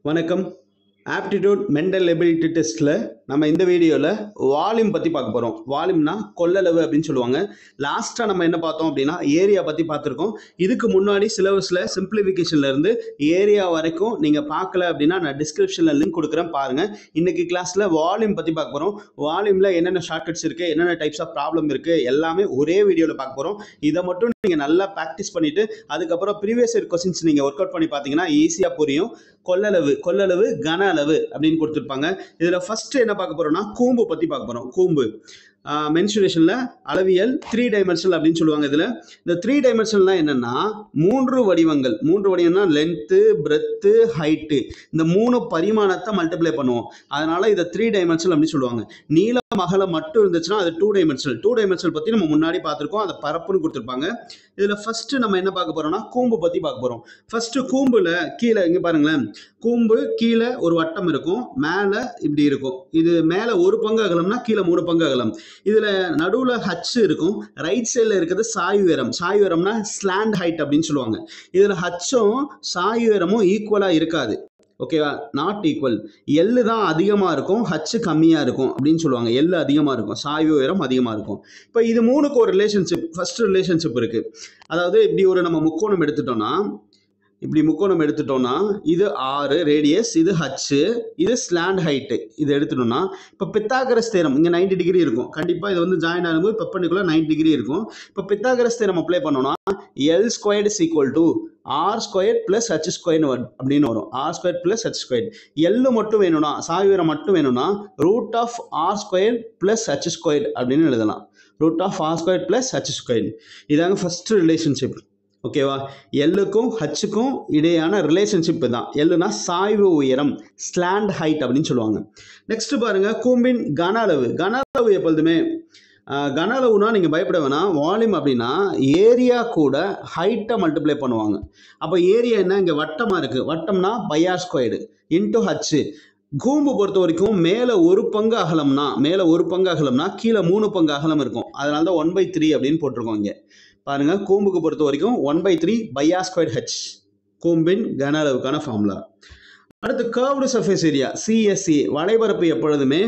வணக்கம். Aptitude mental ability டெஸ்ட்டில் நம்ம இந்த வீடியோவில் வால்யூம் பற்றி பார்க்க போகிறோம். வால்யூம்னா கொள்ளளவு அப்படின்னு சொல்லுவாங்க. லாஸ்ட்டாக நம்ம என்ன பார்த்தோம் அப்படின்னா ஏரியா பற்றி பார்த்துருக்கோம். இதுக்கு முன்னாடி சிலபஸில் சிம்பிளிஃபிகேஷன்லேருந்து ஏரியா வரைக்கும் நீங்கள் பார்க்கல அப்படின்னா நான் டிஸ்கிரிப்ஷனில் லிங்க் கொடுக்குறேன் பாருங்கள். இன்றைக்கி கிளாஸில் வால்யூம் பற்றி பார்க்க போகிறோம். வால்யூமில் என்னென்ன ஷார்ட்கட்ஸ் இருக்குது, என்னென்ன டைப்ஸ் ஆஃப் ப்ராப்ளம் இருக்குது, எல்லாமே ஒரே வீடியோவில் பார்க்க போகிறோம். இதை மட்டும் நீங்கள் நல்லா ப்ராக்டிஸ் பண்ணிவிட்டு அதுக்கப்புறம் ப்ரீவியஸ் இயர் கொஸ்டின்ஸ் நீங்கள் ஒர்க் அவுட் பண்ணி பார்த்தீங்கன்னா ஈஸியாக புரியும். கொள்ளளவு கன அளவு அப்படின்னு கொடுத்துருப்பாங்க. இதில் ஃபர்ஸ்ட் என்ன பார்க்க போறோம்னா கூம்பு பற்றி பார்க்க போகிறோம். கூம்பு மென்சுரேஷனில் அளவியல் 3 டைமென்ஷனல் அப்படின்னு சொல்லுவாங்க. இதில் இந்த 3 டைமென்ஷனல்னால் என்னென்னா மூன்று வடிவம்னா லென்த்து, பிரெத்து, ஹைட்டு, இந்த 3 பரிமாணத்தை மல்டிப்ளை பண்ணுவோம். அதனால் இதை 3 டைமென்ஷனல் அப்படின்னு சொல்லுவாங்க. நீளம் அகலம் மட்டும் இருந்துச்சுன்னா அது 2 டைமென்ஷனல் பற்றி நம்ம முன்னாடி பார்த்துருக்கோம். அதை பரப்புன்னு கொடுத்துருப்பாங்க. இதில் ஃபஸ்ட்டு நம்ம என்ன பார்க்க போகிறோம்னா கூம்பு பற்றி பார்க்க போகிறோம். ஃபஸ்ட்டு கூம்பில் கீழே இங்கே பாருங்களேன், கூம்பு கீழே ஒரு வட்டம் இருக்கும், மேலே இப்படி இருக்கும். இது மேலே 1 பங்கு அகலம்னா கீழே 3 பங்கு அகலம். இதில் நடுவில் ஹச் இருக்கும். ரைட் சைடில் இருக்கிறது சாய் உயரம். சாய் உயரம்னா ஸ்லாண்ட் ஹைட் அப்படின்னு சொல்லுவாங்க. இதில் ஹச்சும் சாய் உயரமும் ஈக்குவலாக இருக்காது. ஓகேவா? Not equal. எல்லு தான் அதிகமாக இருக்கும், ஹச் கம்மியாக இருக்கும் அப்படின்னு சொல்லுவாங்க. எல்லு அதிகமாக இருக்கும், சாய்வு உயரம் அதிகமாக இருக்கும். இப்போ இது 3க்கு ஒரு ரிலேஷன்ஷிப், ஃபர்ஸ்ட் ரிலேஷன்ஷிப் இருக்குது. அதாவது இப்படி ஒரு நம்ம முக்கோணம் எடுத்துட்டோம்னா இது 6 ரேடியஸ், இது ஹச், இது ஸ்லாண்ட் ஹைட்டு. இது எடுத்துட்டோம்னா இப்போ பித்தாகரஸ் தேரம் இங்கே 90 டிகிரி இருக்கும். கண்டிப்பாக இது வந்து ஜாயின் ஆகும்போது பெர்பெண்டிகுலர் 90 டிகிரி இருக்கும். இப்போ பித்தாகரஸ் தேரம் அப்ளை பண்ணோம்னா L squared is equal to R square plus H ஸ்கொயர்னு அப்படின்னு வரும். R square plus H square. L மட்டும் வேணும்னா, சாய்வீரம் மட்டும் வேணும்னா root of R square plus H square அப்படின்னு எழுதலாம். Root of R square plus H square. இதாங்க ஃபர்ஸ்ட் ரிலேஷன்ஷிப். ஓகேவா? எல்லுக்கும் ஹச்சுக்கும் இடையான ரிலேஷன்ஷிப் தான். எல்லுனா சாய்வு உயரம், ஸ்லாண்ட் ஹைட் அப்படின்னு சொல்லுவாங்க. நெக்ஸ்ட் பாருங்க, கூம்பின் கன அளவு எப்பொழுதுமே கன அளவுனா நீங்கள் பயப்பட வேணாம். வால்யூம் அப்படின்னா ஏரியா கூட ஹைட்டை மல்டிப்ளை பண்ணுவாங்க. அப்போ ஏரியா என்ன, இங்கே வட்டமாக இருக்குது, வட்டம்னா பையார் ஸ்கொயர்டு இன்டூ ஹச்சு. கூம்பு பொறுத்த வரைக்கும் மேலே 1 பங்கு அகலம்னா கீழே 3 பங்கு அகலம் இருக்கும். அதனால தான் 1/3 அப்படின்னு போட்டிருக்கோம். இங்கே பாருங்க, கூம்புக்கு பொறுத்த வரைக்கும் 1/3 பையார் ஸ்கொயர் ஹச் கூம்பின் கன அளவுக்கான ஃபார்முலா. அடுத்து கர்வ்டு சர்ஃபேஸ் ஏரியா சிஎஸ்சி. வளைபரப்பு எப்பொழுதுமே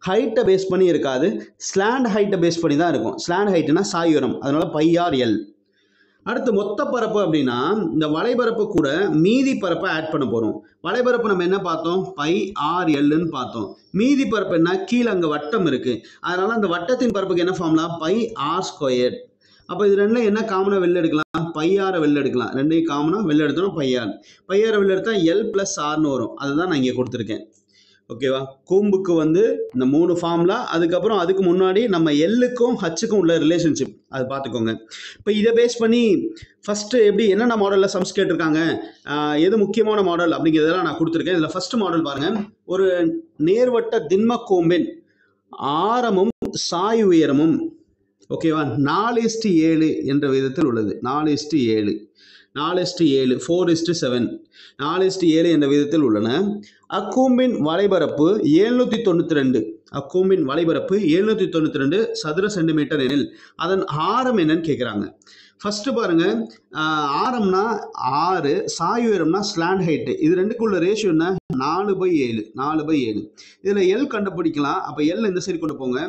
ஹைட்டை பேஸ் பண்ணி இருக்காது, ஸ்லாண்ட் ஹைட்டை பேஸ் பண்ணி தான் இருக்கும். ஸ்லாண்ட் ஹைட்னா சாயுரம், அதனால பையார் எல். அடுத்து மொத்த பரப்பு அப்படின்னா இந்த வளைபரப்பு கூட மீதி பரப்பை ஆட் பண்ண போகிறோம். வளைபரப்பு நம்ம என்ன பார்த்தோம், பை ஆர் எல்லுன்னு பார்த்தோம். மீதி பரப்பு என்ன, கீழே அங்கே வட்டம் இருக்குது, அதனால அந்த வட்டத்தின் பரப்புக்கு என்ன ஃபார்முலா, பை ஆர் ஸ்கொயர். அப்போ இது ரெண்டில் என்ன காமனாக வெளில எடுக்கலாம், பையாரை வெளில எடுக்கலாம். ரெண்டையும் காமனாக வெளில எடுத்தோம்னா பையாரை வெளில எடுத்தால் எல் பிளஸ் ஆர்னு வரும். அதுதான் நான் இங்கே கொடுத்துருக்கேன். ஓகேவா? கூம்புக்கு வந்து இந்த 3 ஃபார்முலா, அதுக்கப்புறம் அதுக்கு முன்னாடி நம்ம எல்லுக்கும் ஹச்சுக்கும் உள்ள ரிலேஷன்ஷிப் அது பார்த்துக்கோங்க. இப்போ இதை பேஸ் பண்ணி ஃபஸ்ட்டு எப்படி என்னென்ன மாடலில் சம்ஸ் கேட்டிருக்காங்க, எது முக்கியமான மாடல் அப்படிங்கிறதெல்லாம் நான் கொடுத்துருக்கேன். இதில் ஃபஸ்ட்டு மாடல் பாருங்கள். ஒரு நேர்வட்ட திண்ம கூம்பின் ஆரமும் சாய் உயரமும் ஓகேவா 4:7 என்ற விதத்தில் உள்ளது. 4:7 4:7 4:7 என்ற விதத்தில் உள்ளன. அக்கூம்பின் வளைபரப்பு 792 சதுர சென்டிமீட்டர் எனில் அதன் ஆரம் என்னன்னு கேட்குறாங்க. ஃபர்ஸ்ட் பாருங்க, ஆரம்னா 6, சாய் உயரம்னா ஸ்லாண்ட் ஹைட்டு. இது ரெண்டுக்குள்ள ரேஷியோ என்ன, 4/7. இதில் எல் கண்டுபிடிக்கலாம். அப்போ எல் இந்த சைடு கொண்டு போங்க.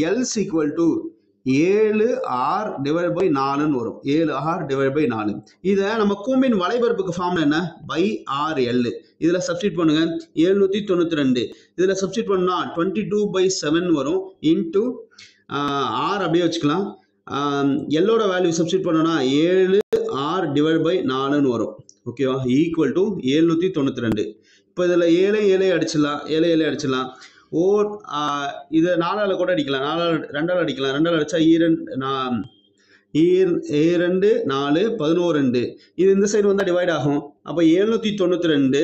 எல் ஈக்குவல் டு 7r/4 வரும். 7r/4. இதை நம்ம கூம்பின் வளைபரப்புக்கு ஃபார்முலா என்ன, பை ஆர் எல். இதில் சப்ஸ்டிட் பண்ணுங்க, 792. இதில் சப்ஸ்டிட் பண்ணா 22/7 வரும். இன்ட்டு ஆர் அப்படியே வச்சுக்கலாம். எல்லோட வேல்யூ சப்ஸ்டிட் பண்ணோன்னா 7r/4 வரும். ஓகேவா? Equal to 792. இப்போ இதில் 7 அடிச்சிடலாம். இது 4ஆல் கூட அடிக்கலாம், 2ஆல் அடிக்கலாம். 2ஆல் அடித்தா 2 4 11. இது இந்த சைடு வந்தால் டிவைட் ஆகும். அப்போ 792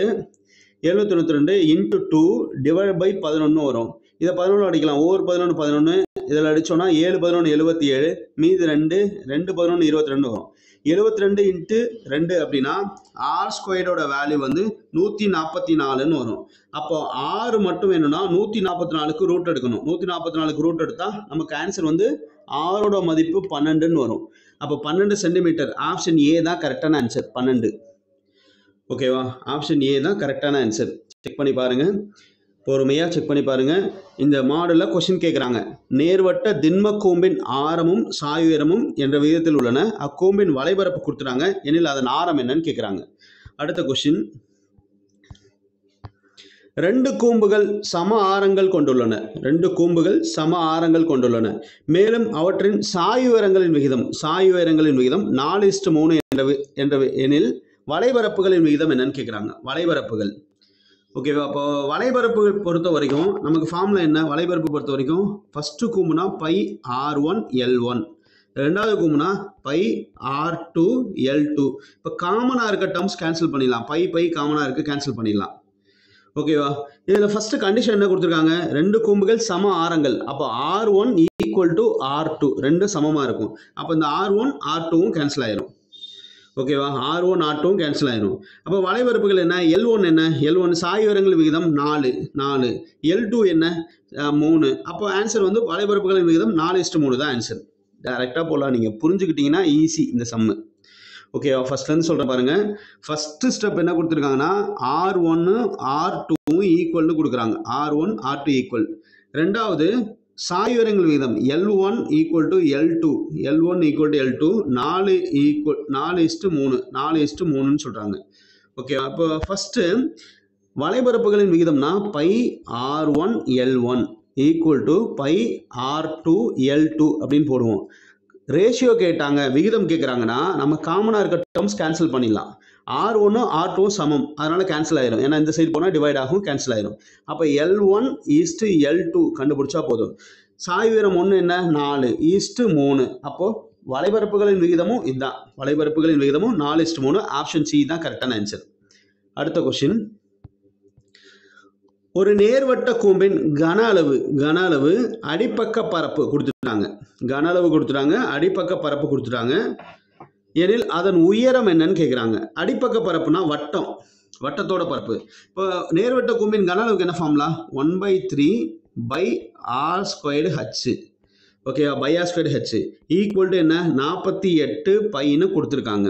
இன்ட்டு 2 டிவைட் பை 11 வரும். இதை 11 அடிக்கலாம். 11 இதில் அடித்தோன்னா 7 11 77, மீது 2 11 22 வரும். 72 இன்ட்டு 2 அப்படின்னா ஆர் ஸ்கொயரோட வேல்யூ வந்து 144ன்னு வரும். அப்போ ஆறு மட்டும் வேணும்னா 144க்கு ரூட் எடுக்கணும். 144க்கு ரூட் எடுத்தால் நமக்கு ஆன்சர் வந்து ஆரோட மதிப்பு 12ன்னு வரும். அப்போ 12 சென்டிமீட்டர். ஆப்ஷன் ஏ தான் கரெக்டான ஆன்சர், 12. ஓகேவா? ஆப்ஷன் ஏ தான் கரெக்டான ஆன்சர். செக் பண்ணி பாருங்கள், பொறுமையாக செக் பண்ணி பாருங்கள். இந்த மாடலில் கொஷின் கேட்குறாங்க. நேர்வட்ட திண்ம கூம்பின் ஆரமும் சாயுயரமும் என்ற விகிதத்தில் உள்ளன. அக்கூம்பின் வலைபரப்பு கொடுத்துறாங்க, எனில் அதன் ஆரம் என்னன்னு கேட்குறாங்க. அடுத்த கொஷின், 2 கூம்புகள் சம ஆரங்கள் கொண்டுள்ளன. 2 கூம்புகள் சம ஆரங்கள் கொண்டுள்ளன. மேலும் அவற்றின் சாயுயரங்களின் விகிதம் 4:3 என்ற எனில் வலைபரப்புகளின் விகிதம் என்னன்னு கேட்குறாங்க. வலைபரப்புகள். ஓகேவா? அப்போ வலைபரப்புகள் பொறுத்த வரைக்கும் நமக்கு ஃபார்முலா என்ன? வலைபரப்பு பொறுத்த வரைக்கும் ஃபஸ்ட்டு கூம்புனா பை R1 L1, ரெண்டாவது கூம்புனா பை R2 L2. இப்போ காமனாக இருக்க டேர்ம்ஸ் கேன்சல் பண்ணிடலாம். பை காமனாக இருக்குது, கேன்சல் பண்ணிடலாம். ஓகேவா? இதில் ஃபஸ்ட்டு கண்டிஷன் என்ன கொடுத்துருக்காங்க? 2 கூம்புகள் சம ஆரங்கள். அப்போ R1 ஈக்குவல் டு R2, ரெண்டும் சமமாக இருக்கும். அப்போ இந்த R1 R2வும் கேன்சல் ஆயிரும். ஓகேவா? R1 R2வும் கேன்சல் ஆயிரும். அப்போ வலைபரப்புகள் என்ன? L1 என்ன? L1 சாயுயரங்கள் விகிதம் 4, L2 என்ன? 3. அப்போ ஆன்சர் வந்து வலைபரப்புகளின் விகிதம் 4:3 தான் ஆன்சர். டைரெக்டாக போகலாம். நீங்கள் புரிஞ்சுக்கிட்டீங்கன்னா ஈஸி இந்த சம்மு. ஓகேவா? ஃபர்ஸ்ட்லேருந்து சொல்கிறேன் பாருங்கள். ஃபஸ்ட்டு ஸ்டெப் என்ன கொடுத்துருக்காங்கன்னா R1 R2 ஈக்குவல்னு கொடுக்குறாங்க. R1 R2 equal. ரெண்டாவது சாயுயரங்கள் விகிதம் L1 equal to L2, L1 equal to L2, 4:3ன்னு சொல்கிறாங்க. ஓகே, அப்போ ஃபஸ்ட்டு வலைபரப்புகளின் விகிதம்னா pi R1 L1 equal to pi R2 L2 அப்படின்னு போடுவோம். ரேஷியோ கேட்டாங்க, விகிதம் கேட்குறாங்கன்னா நம்ம காமனாக இருக்க டேர்ம்ஸ் கேன்சல் பண்ணிடலாம். R1 R2 சமம், அதனால் கேன்சல் ஆயிரும். ஏன்னா இந்த சைடு போனால் டிவைட் ஆகும், கேன்சல் ஆயிரும். அப்போ L1:L2 கண்டுபிடிச்சா போதும். சாயுயரம் 1 என்ன? 4:3. அப்போது வலைபரப்புகளின் விகிதமும் இதுதான். வலைபரப்புகளின் விகிதமும் 4:3. ஆப்ஷன் சி தான் கரெக்டான ஆன்சர். அடுத்த கொஸ்டின், ஒரு நேர்வட்ட கூம்பின் கன அளவு அடிப்பக்க பரப்பு கொடுத்துட்டாங்க. கன அளவு கொடுத்துட்டாங்க, அடிப்பக்க பரப்பு கொடுத்துட்டாங்க. எனில் அதன் உயரம் என்னன்னு கேட்குறாங்க. அடிப்பக்க பரப்புனா வட்டத்தோட பரப்பு. இப்போ நேர்வட்ட கூம்பின் கன அளவுக்கு என்ன formula? 1/3/r²h. Okay, πr²h equal to என்ன? 48 பைன்னு கொடுத்துருக்காங்க.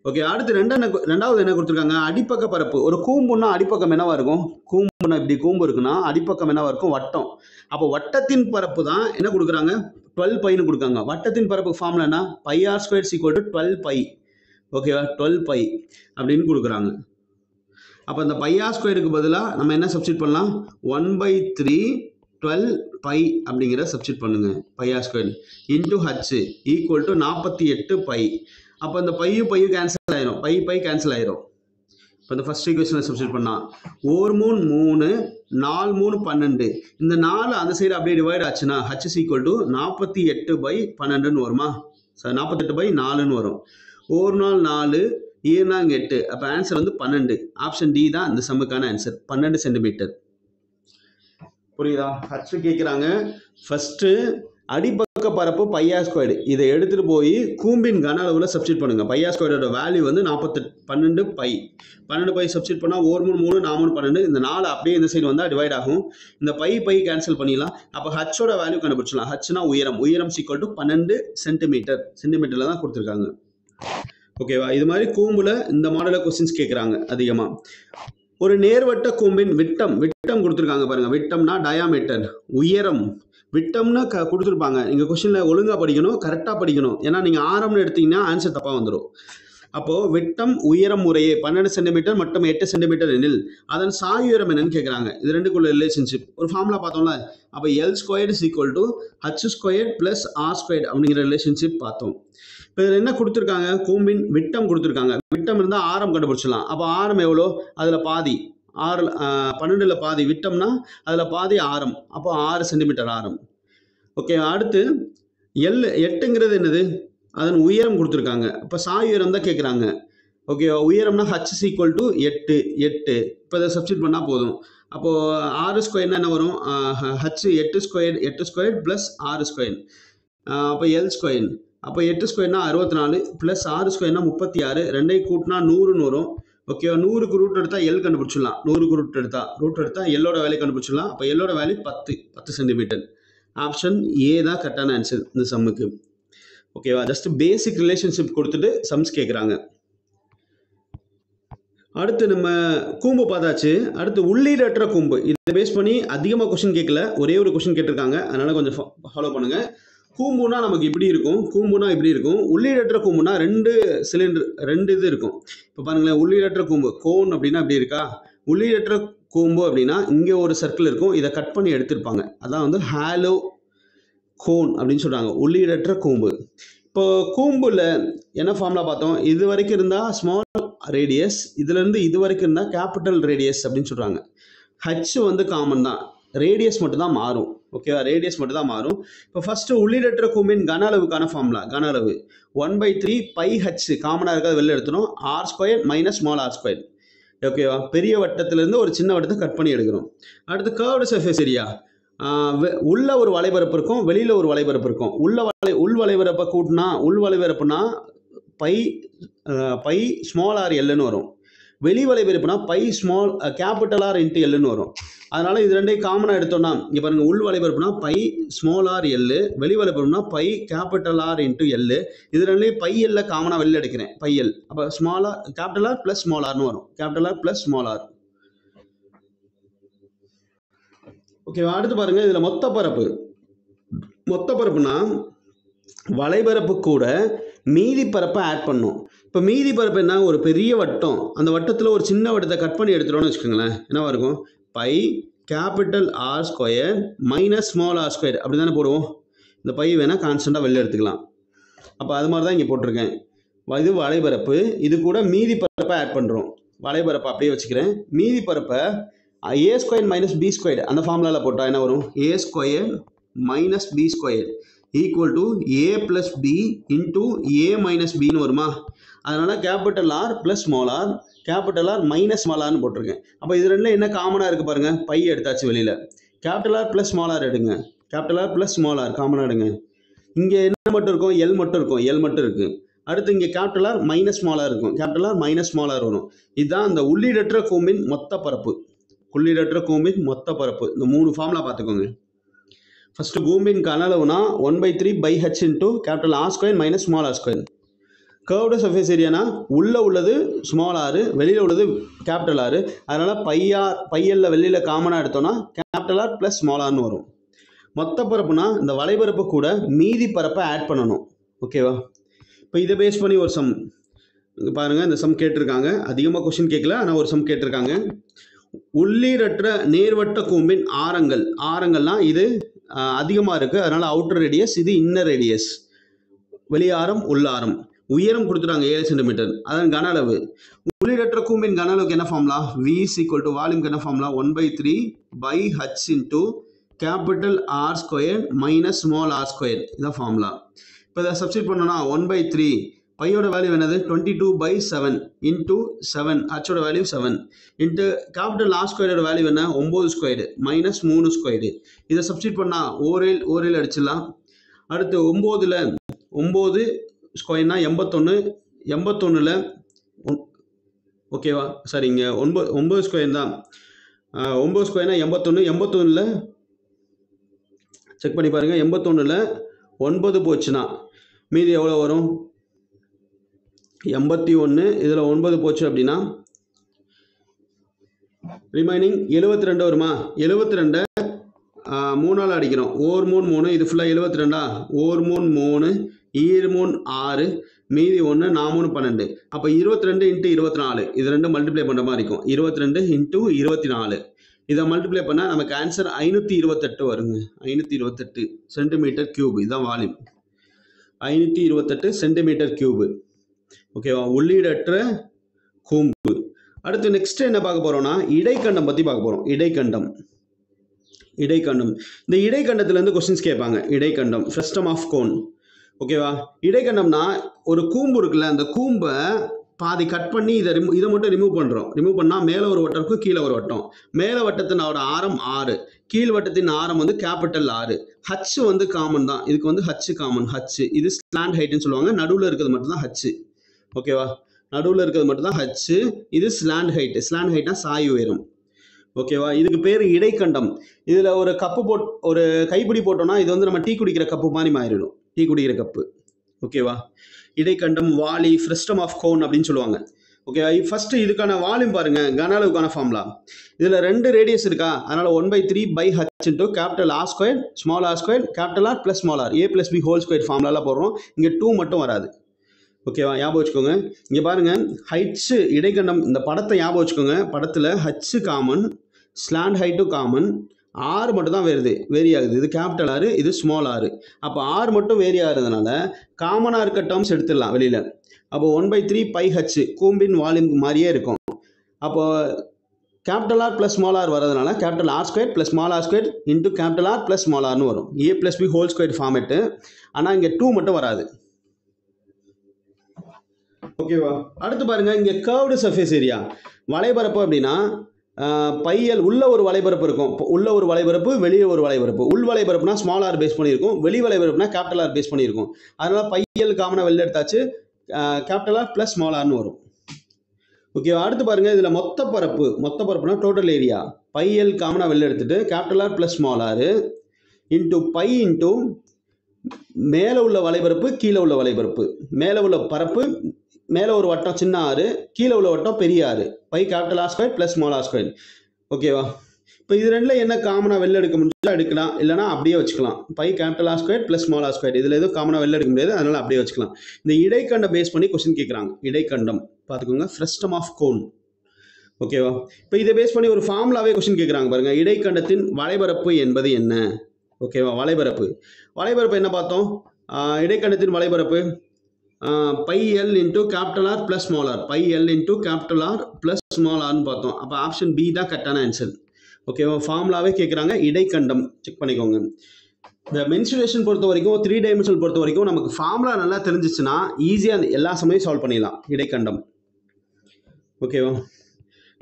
ஓகே, அடுத்து ரெண்டாவது என்ன கொடுத்துருக்காங்க? அடிப்பக்க பரப்பு. ஒரு கூம்புன்னா அடிப்பக்கம் என்னவா இருக்கும்? கூம்புனா இப்படி கூம்பு இருக்குன்னா அடிப்பக்கம் என்னவா இருக்கும்? வட்டம். அப்போ வட்டத்தின் பரப்பு தான் என்ன கொடுக்குறாங்க? 12 பைன்னு கொடுக்காங்க. வட்டத்தின் பரப்பு ஃபார்முலா என்ன? πr² equal to 12 by. ஓகேவா? 12 பை அப்படின்னு கொடுக்குறாங்க. அப்போ இந்த πr² பதிலாக நம்ம என்ன சப்ஸ்டிட் பண்ணலாம்? 1/3 பை அப்படிங்கிற சப்ஸ்டிட் பண்ணுங்க. πr² into h equal to 48 pi. அப்போ இந்த பையும் கேன்சல் ஆயிரும், பை கேன்சல் ஆயிரும். இப்போ இந்த ஃபர்ஸ்ட் ஈக்குவேஷனில் சப்ஸ்டிட் பண்ணால் 1 3 3 4 3 12. இந்த 4 அந்த சைடு அப்படியே டிவைட் ஆச்சுன்னா h ஈக்குவல் டு 48/12ன்னு வருமா? 48/4ன்னு வரும். 1 நாள் 4, 7 நாள் 8. அப்போ ஆன்சர் வந்து 12. ஆப்ஷன் டி தான் இந்த சம்முக்கான ஆன்சர். 12 சென்டிமீட்டர். புரியுதா? h கேட்குறாங்க. ஃபஸ்ட்டு அடிப்பக்க பரப்பு πr². இதை எடுத்துகிட்டு போய் கூம்பின் கன அளவில் சப்ஸ்டிட் பண்ணுங்கள். πr² வேல்யூ வந்து 12 பை. 12 பை சப்ஸ்டிட் பண்ணால் 1 3 3 4 3 12. இந்த 4 அப்படியே இந்த சைடு வந்தால் டிவைட் ஆகும். இந்த பை கேன்சல் பண்ணிடலாம். அப்போ ஹச்சோட வேல்யூ கண்டுபிடிச்சலாம். ஹச்னா உயரம் ஈக்குவல் டு 12 சென்டிமீட்டர். சென்டிமீட்டரில் தான் கொடுத்துருக்காங்க. ஓகேவா? இது மாதிரி கூம்பில் இந்த மாடலில் கொஸ்டின்ஸ் கேட்குறாங்க அதிகமாக. ஒரு நேர்வட்ட கூம்பின் விட்டம் கொடுத்துருக்காங்க பாருங்க. விட்டம்னா டயாமீட்டர், உயரம். விட்டம்னா கொடுத்துருப்பாங்க. நீங்கள் கொஸ்டினில் ஒழுங்காக படிக்கணும், கரெக்டாக படிக்கணும். ஏன்னா நீங்கள் ஆரம்னு எடுத்தீங்கன்னா ஆன்சர் தப்பாக வந்துடும். அப்போது விட்டம் உயரம் முறையே 12 சென்டிமீட்டர் மற்றும் 8 சென்டிமீட்டர் எனில் அதன் சாயுயரம் என்னன்னு கேட்குறாங்க. இது ரெண்டுக்குள்ள ரிலேஷன்ஷிப் ஒரு ஃபார்முலா பார்த்தோம்ல. அப்போ L² equal to h² + r² அப்படிங்கிற ரிலேஷன்ஷிப் பார்த்தோம். இப்போ இதில் என்ன கொடுத்துருக்காங்க? கூம்பின் விட்டம் கொடுத்துருக்காங்க. விட்டம் இருந்தால் ஆரம் கண்டுபிடிச்சிடலாம். அப்போ ஆரம் எவ்வளோ? அதில் பாதி 12ல் பாதி விட்டம்னா அதில் பாதி ஆரம். அப்போ 6 சென்டிமீட்டர் ஆரம். ஓகே, அடுத்து 8ங்கிறது என்னது? அதன் உயரம் கொடுத்துருக்காங்க. இப்போ சாயுயரம் தான் கேட்குறாங்க. ஓகே, உயரம்னா h ஈக்குவல் டு 8. இப்போ இதை சப்ஸ்டிட் பண்ணால் போதும். அப்போது r² என்ன வரும்? h 8² + r². அப்போ L². அப்போ 8² 64 + r² 36. ரெண்டையும் கூட்டினா 100ன்னு வரும். ஓகேவா? 100க்கு ரூட் எடுத்தால் எல் கண்டுபிடிச்சிடலாம். 100க்கு ரூட் எடுத்தால் எல்லோட வேல்யூ கண்டுபிடிச்சிடலாம். அப்போ எல்லோட வேல்யூ 10 சென்டிமீட்டர். ஆப்ஷன் ஏ தான் கரெக்டான ஆன்சர் இந்த சம்முக்கு. ஓகேவா? ஜஸ்ட் பேசிக் ரிலேஷன்ஷிப் கொடுத்துட்டு சம்ஸ் கேட்குறாங்க. அடுத்து நம்ம கூம்பு பார்த்தாச்சு. அடுத்து உள்ளீடற்ற கூம்பு. இதை பேஸ் பண்ணி அதிகமாக கொஸ்டின் கேட்கல, ஒரே ஒரு கொஸ்டின் கேட்டிருக்காங்க, அதனால கொஞ்சம் ஃபாலோ பண்ணுங்க. கூம்புனா நமக்கு இப்படி இருக்கும், கூம்புனா இப்படி இருக்கும். உள்ளீடற்ற கூம்புனா ரெண்டு இது இருக்கும். இப்போ பாருங்களேன், உள்ளீடற்ற கூம்பு கோன் அப்படின்னா இப்படி இருக்கா. உள்ளீடற்ற கூம்பு அப்படின்னா இங்கே ஒரு சர்க்கிள் இருக்கும், இதை கட் பண்ணி எடுத்திருப்பாங்க, அதான் வந்து ஹாலோ கோன் அப்படின்னு சொல்றாங்க, உள்ளீடற்ற கூம்பு. இப்போ கூம்புல என்ன ஃபார்முலா பார்த்தோம், இது வரைக்கும் இருந்தால் ஸ்மால் ரேடியஸ், இதுலேருந்து இது வரைக்கும் இருந்தால் கேபிட்டல் ரேடியஸ் அப்படின்னு சொல்கிறாங்க. ஹச் வந்து காமன் தான், ரேடியஸ் மட்டும் தான் மாறும். ஓகேவா, ரேடியஸ் மட்டும் தான் மாறும். இப்போ ஃபஸ்ட்டு உள்ளீடற்ற கூம்பின் கன அளவுக்கான ஃபார்முலா, கன அளவு 1/3 பை ஹச் காமனாக இருக்கிறத வெளில எடுத்துடும், r² மைனஸ் ஸ்மால் r². ஓகேவா, பெரிய வட்டத்திலேருந்து ஒரு சின்ன வட்டத்தை கட் பண்ணி எடுக்கிறோம். அடுத்து கர்வ்டு சர்ஃபேஸ் ஏரியா, உள்ள ஒரு வளைபரப்பு இருக்கும், வெளியில் ஒரு வளைபரப்பு இருக்கும். உள் வளைபரப்பை கூட்டினா, உள் வளைபரப்புனா பை ஸ்மால் ஆர் எல்லுன்னு வரும். வெளி வளைபரப்புனா pi small capital R into எல்லுன்னு வரும். அதனால இது ரெண்டையும் காமனாக எடுத்தோம்னா, இங்கே பாருங்கள், உள் வளைபரப்புனா பை ஸ்மால் ஆர் எல்லு, வெளி வளைபரப்புனா pi capital R into L. இது ரெண்டையும் பை எல்ல காமனாக வெளில எடுக்கிறேன், பை எல். அப்போ small R capital R plus small ஆர்னு வரும், capital R plus small R. ஓகேவா, அடுத்து பாருங்க, இதுல மொத்த பரப்புனா வளைபரப்பு கூட மீதி பரப்பை ஆட் பண்ணும். இப்போ மீதி பரப்பு என்ன, ஒரு பெரிய வட்டம், அந்த வட்டத்தில் ஒரு சின்ன வட்டத்தை கட் பண்ணி எடுத்துட்டோம்னு வச்சுக்கோங்களேன், என்னவா இருக்கும், by capital r² minus small r² அப்படி தானே போடுவோம். இந்த பை வேணால் கான்ஸ்டண்ட்டாக வெளில எடுத்துக்கலாம். அப்போ அது மாதிரி தான் இங்கே போட்டிருக்கேன். இது வளைபரப்பு, இது கூட மீதி பரப்பை ஆட் பண்ணுறோம். வளைபரப்பை அப்படியே வச்சுக்கிறேன். மீதி பரப்பை a² மைனஸ் b² அந்த ஃபார்முலாவில் போட்டால் என்ன வரும், a² minus b² equal to a plus b into a minus பின்னு வருமா. அதனால் capital R plus small R, capital R minus small ஆர்னு போட்டிருக்கேன். அப்போ இது ரெண்டில் என்ன காமனாக இருக்குது பாருங்கள், பை எடுத்தாச்சு வெளியில். Capital R plus small R எடுங்க, capital R plus small R காமனாக எடுங்க. இங்கே என்ன மட்டும் இருக்கும், எல் மட்டும் இருக்கும், எல் மட்டும் இருக்குது. அடுத்து இங்கே capital R minus small R இருக்கும், capital R minus small R வரும். இதுதான் அந்த உள்ளீடற்ற கூம்பின் மொத்த பரப்பு. உள்ளீடற்ற கூம்பின் மொத்த பரப்பு. இந்த 3 ஃபார்முலா பார்த்துக்கோங்க. ஃபர்ஸ்ட் கூம்பின் கன அளவுனா 1/3 pi H into capital r² minus small r². Curved surface ஏரியானா உள்ள உள்ளது ஸ்மால் ஆர், வெளியில் உள்ளது கேபிட்டல் ஆர். அதனால பையல்ல வெளியில் காமனாக எடுத்தோம்னா கேபிட்டல் ஆர் ப்ளஸ் ஸ்மால் ஆர்னு வரும். மொத்த பரப்புனா இந்த வளைபரப்பு கூட மீதி பரப்பை ஆட் பண்ணணும். ஓகேவா, இப்போ இதை பேஸ் பண்ணி ஒரு சம் பாருங்கள். இந்த சம் கேட்டிருக்காங்க, அதிகமாக கொஸ்டின் கேட்கல, ஆனால் ஒரு சம் கேட்டிருக்காங்க. உள்ளீடற்ற நேர்வட்ட கூம்பின் ஆரங்கள்னா இது அதிகமாக இருக்குது, அதனால் அவுட்டர் ரேடியஸ், இது இன்னர் ரேடியஸ், வெளியாரம் உள்ளாரம். உயரம் கொடுத்துட்டாங்க 7 சென்டிமீட்டர், அதன் கன அளவு. உள்ளீடற்ற கூம்பின் கன அளவுக்கு என்ன ஃபார்முலா, V = வால்யூம்க்கு என்ன formula, 1/3 pi H into capital r² minus small r², இதான் ஃபார்முலா. இப்போ இதை சப்ஸ்டிட் பண்ணோன்னா 1/3 பையோட வேல்யூ என்னது 22/7 இன்டூ 7, ஹச்சோட value 7 into capital r² value என்ன 9² மைனஸ் 3². இதை சப்ஸ்டிட் பண்ணால் ஓரேல் அடிச்சிடலாம். அடுத்து 9 ஸ்கொயர்னா 81, 81ல் ஓகேவா, சாரி இங்கே 9 ஸ்கொயர் தான், 9 ஸ்கொயர்னா 81, 81ல் செக் பண்ணி பாருங்கள், 81ல் 9 போச்சுன்னா மீதி எவ்வளோ வரும், 81. இதில் 9 போச்சு அப்படின்னா ரிமைனிங் 72 வருமா. 72 3ஆல் அடிக்கிறோம், ஓர் 3 3, இது ஃபுல்லாக 72, ஓர் 3 3, ஈர் 3 6, மீதி 1, 4 3 12. அப்போ 22 இன்ட்டு 24, இது ரெண்டும் மல்டிப்ளை பண்ணுற மாதிரி இருக்கும். 22 இன்ட்டு 24 இதை மல்டிப்ளை பண்ணால் நமக்கு ஆன்சர் 528 வருங்க. 528 சென்டிமீட்டர் கியூப், இதுதான் வால்யூம், 528 சென்டிமீட்டர் கியூபு. ஓகேவா, உள்ளீடற்ற கூம்பு. அடுத்து நெக்ஸ்ட் என்ன பார்க்க போறோம்னா இடைக்கண்டம் பற்றி பார்க்க போகிறோம். இடைக்கண்டம் இந்த இடைக்கண்டத்துலேருந்து கொஸ்டின்ஸ் கேட்பாங்க. இடைக்கண்டம் ஃப்ரஸ்டம் ஆஃப் கோன். ஓகேவா, இடைக்கண்டம்னா ஒரு கூம்பு இருக்குல்ல, அந்த கூம்பை பாதி கட் பண்ணி இதை மட்டும் ரிமூவ் பண்ணுறோம். ரிமூவ் பண்ணால் மேலே ஒரு வட்டம் இருக்கும், கீழே ஒரு வட்டம். மேலே வட்டத்தினோட ஆரம் 6, கீழ் வட்டத்தின் ஆரம் வந்து கேபிட்டல் 6. ஹச் வந்து காமன் தான், இதுக்கு வந்து ஹச் காமன். ஹச் இது ஸ்லாண்ட் ஹைட்னு சொல்லுவாங்க, நடுவில் இருக்கிறது மட்டும் தான் ஹச். ஓகேவா, நடுவில் இருக்கிறது மட்டும் தான் ஹச். இது ஸ்லாண்ட் ஹைட்னா சாய் உயரம். ஓகேவா, இதுக்கு பேர் இடைக்கண்டம். இதில் ஒரு கப்பு ஒரு கைப்பிடி போட்டோம்னா இது வந்து நம்ம டீ குடிக்கிற கப்பு மாதிரி மாறிடும், டீ குடிக்கிற கப்பு. ஓகேவா, இடைக்கண்டம், வாலி, ஃப்ரஸ்டம் ஆஃப் கோன் அப்படின்னு சொல்லுவாங்க. ஓகே, ஃபர்ஸ்ட் இதுக்கான வால்யூம் பாருங்க, கன அளவுக்கான ஃபார்முலா. இதுல 2 ரேடியஸ் இருக்கா, அதனால 1/3 by h into capital R squared small r squared capital R plus small r a plus b whole squared ஃபார்முலால போடுறோம். இங்க 2 மட்டும் வராது. ஓகேவா, ஞாபகம் வச்சுக்கோங்க. இங்க பாருங்க, h இடைக்கண்டம், இந்த படத்தை ஞாபகம் வச்சுக்கோங்க. படத்துல h காமன், ஸ்லாண்ட் ஹைட்டும் காமன், R மட்டும் தான் வேரி ஆகுது. இது கேபிட்டல் ஆர், இது ஸ்மால் ஆர். அப்போ R மட்டும் வேரி ஆகுறதுனால காமனாக இருக்க டேர்ம்ஸ் எடுத்துடலாம் வெளியில். அப்போ 1/3 பை ஹச் கூம்பின் வால்யூம் மாதிரியே இருக்கும். அப்போ capital R plus small R வரதுனால capital R square plus small R square into capital R plus small ஆர்னு வரும். A plus B whole square format. ஆனால் இங்கே 2 மட்டும் வராது. ஓகேவா, அடுத்து பாருங்க, இங்கே கர்வ்டு சர்ஃபேஸ் ஏரியா வளைபரப்பு அப்படின்னா பையல் உள்ள ஒரு வளைபரப்பு இருக்கும். உள்ள ஒரு வளைபரப்பு, வெளியே ஒரு வளைபரப்பு. உள் வளைபரப்புனா ஸ்மால் ஆர் பேஸ் பண்ணியிருக்கும், வெளி வளைபரப்புனா கேபிட்டல் ஆர் பேஸ் பண்ணியிருக்கும். அதனால பையல் காமனாக வெளில எடுத்தாச்சு, கேபிட்டல் ஆர் ப்ளஸ் ஸ்மால் ஆர்னு வரும். ஓகே, அடுத்து பாருங்க, இதில் மொத்த பரப்புனா டோட்டல் ஏரியா. பையல் காமனாக வெளில எடுத்துட்டு capital R plus small R into pi into மேலே உள்ள வளைபரப்பு, கீழே உள்ள வளைபரப்பு. மேலே உள்ள பரப்பு, மேலே ஒரு வட்டம் சின்ன ஆறு, கீழே உள்ள வட்டம் பெரிய ஆறு. Pi capital R square plus small R square. ஓகேவா, இப்போ இது ரெண்டில் என்ன காமனாக வெளில எடுக்க முடிஞ்சா எடுக்கலாம், இல்லைனா அப்படியே வச்சுக்கலாம். Pi capital R square plus small R square. இதில் எதுவும் காமனாக வெளில எடுக்க முடியாது, அதனால் அப்படியே வச்சுக்கலாம். இந்த இடைக்கண்டம் பேஸ் பண்ணி கொஸ்டின் கேட்குறாங்க. இடைக்கண்டம் பார்த்துக்கோங்க, ஃப்ரஸ்டம் ஆஃப் கோன். ஓகேவா, இப்போ இதை பேஸ் பண்ணி ஒரு ஃபார்முலாவே கொஸ்டின் கேட்குறாங்க பாருங்கள். இடைக்கண்டத்தின் வளைபரப்பு என்பது என்ன? ஓகேவா, வளைபரப்பு என்ன பார்த்தோம்? இடைக்கண்டத்தின் வளைபரப்பு pi L into capital R plus small R. Pi L into capital R plus small ஆர்னு பார்த்தோம். அப்போ ஆப்ஷன் பி தான் கரெக்டான ஆன்சர். ஓகேவா, ஃபார்முலாவே கேட்குறாங்க. இடைக்கண்டம் செக் பண்ணிக்கோங்க. இந்த மென்சுரேஷன் பொறுத்த வரைக்கும், 3 டைமென்ஷனல் பொறுத்த வரைக்கும் நமக்கு ஃபார்முலா நல்லா தெரிஞ்சிச்சுன்னா ஈஸியாக எல்லா சமயம் சால்வ் பண்ணிடலாம். இடைக்கண்டம். ஓகேவா,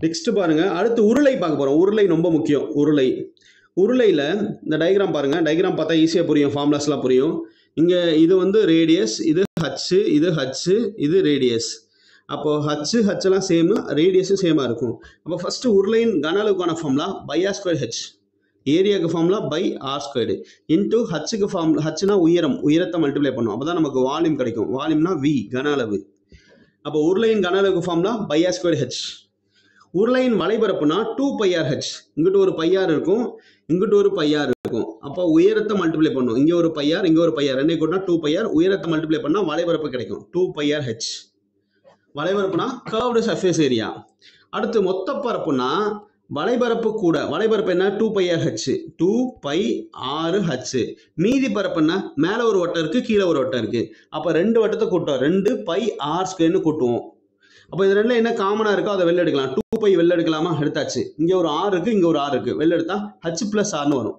நெக்ஸ்ட் பாருங்க, அடுத்து உருளை பார்க்க போகிறோம். உருளை ரொம்ப முக்கியம். உருளையில் இந்த டயக்ராம் பாருங்கள். டயக்ராம் பார்த்தா ஈஸியாக புரியும், ஃபார்முலாஸ்லாம் புரியும். இங்கே இது வந்து ரேடியஸ், இது ஹச், இது ரேடியஸ். அப்போது ஹச்லாம் சேமு, ரேடியஸும் சேமாக இருக்கும். அப்போ ஃபஸ்ட்டு உருளையின் கன அளவுக்கான formula pi R square H. ஏரியாவுக்கு formula pi R squared into ஹச்சுக்கு ஃபார்முலா. ஹச்னா உயரத்தை மல்டிப்ளை பண்ணும், அப்போ தான் நமக்கு வால்யூம் கிடைக்கும். வால்யூம்னா வி, கன அளவு. அப்போ உருளையின் கன அளவுக்கு formula pi R square H. உருளையின் வளைபரப்புனா 2πrh. இங்கிட்டு ஒரு பையார் இருக்கும், இங்கிட்டு ஒரு பையார் இருக்கும். அப்போ உயரத்தை மல்டிப்ளை பண்ணும். இங்கே ஒரு பையார், இங்கே ஒரு பையார், ரெண்டே கூட்டினா 2πr. உயரத்தை மல்டிப்ளை பண்ணால் வளைபரப்பு கிடைக்கும், 2πrh. வளைபரப்புனா கர்வ்டு சர்ஃபேஸ் ஏரியா. அடுத்து மொத்த பரப்புனா வளைபரப்பு கூட. வளைபரப்பு என்ன? 2πrh, 2πrh. மீதி பரப்புன்னா மேலே ஒரு வட்டம் இருக்குது, கீழே ஒரு வட்டம் இருக்குது. அப்போ 2 வட்டத்தை கூட்டுவோம், 2πr² கூட்டுவோம். அப்போ இது ரெண்டில் என்ன காமனாக இருக்கோ அதை வெளில எடுக்கலாம். 2π வெளில எடுக்கலாமா? எடுத்தாச்சு. இங்கே ஒரு ஆர் இருக்குது, இங்கே ஒரு ஆர் இருக்குது. வெளில எடுத்தால் h + r வரும்.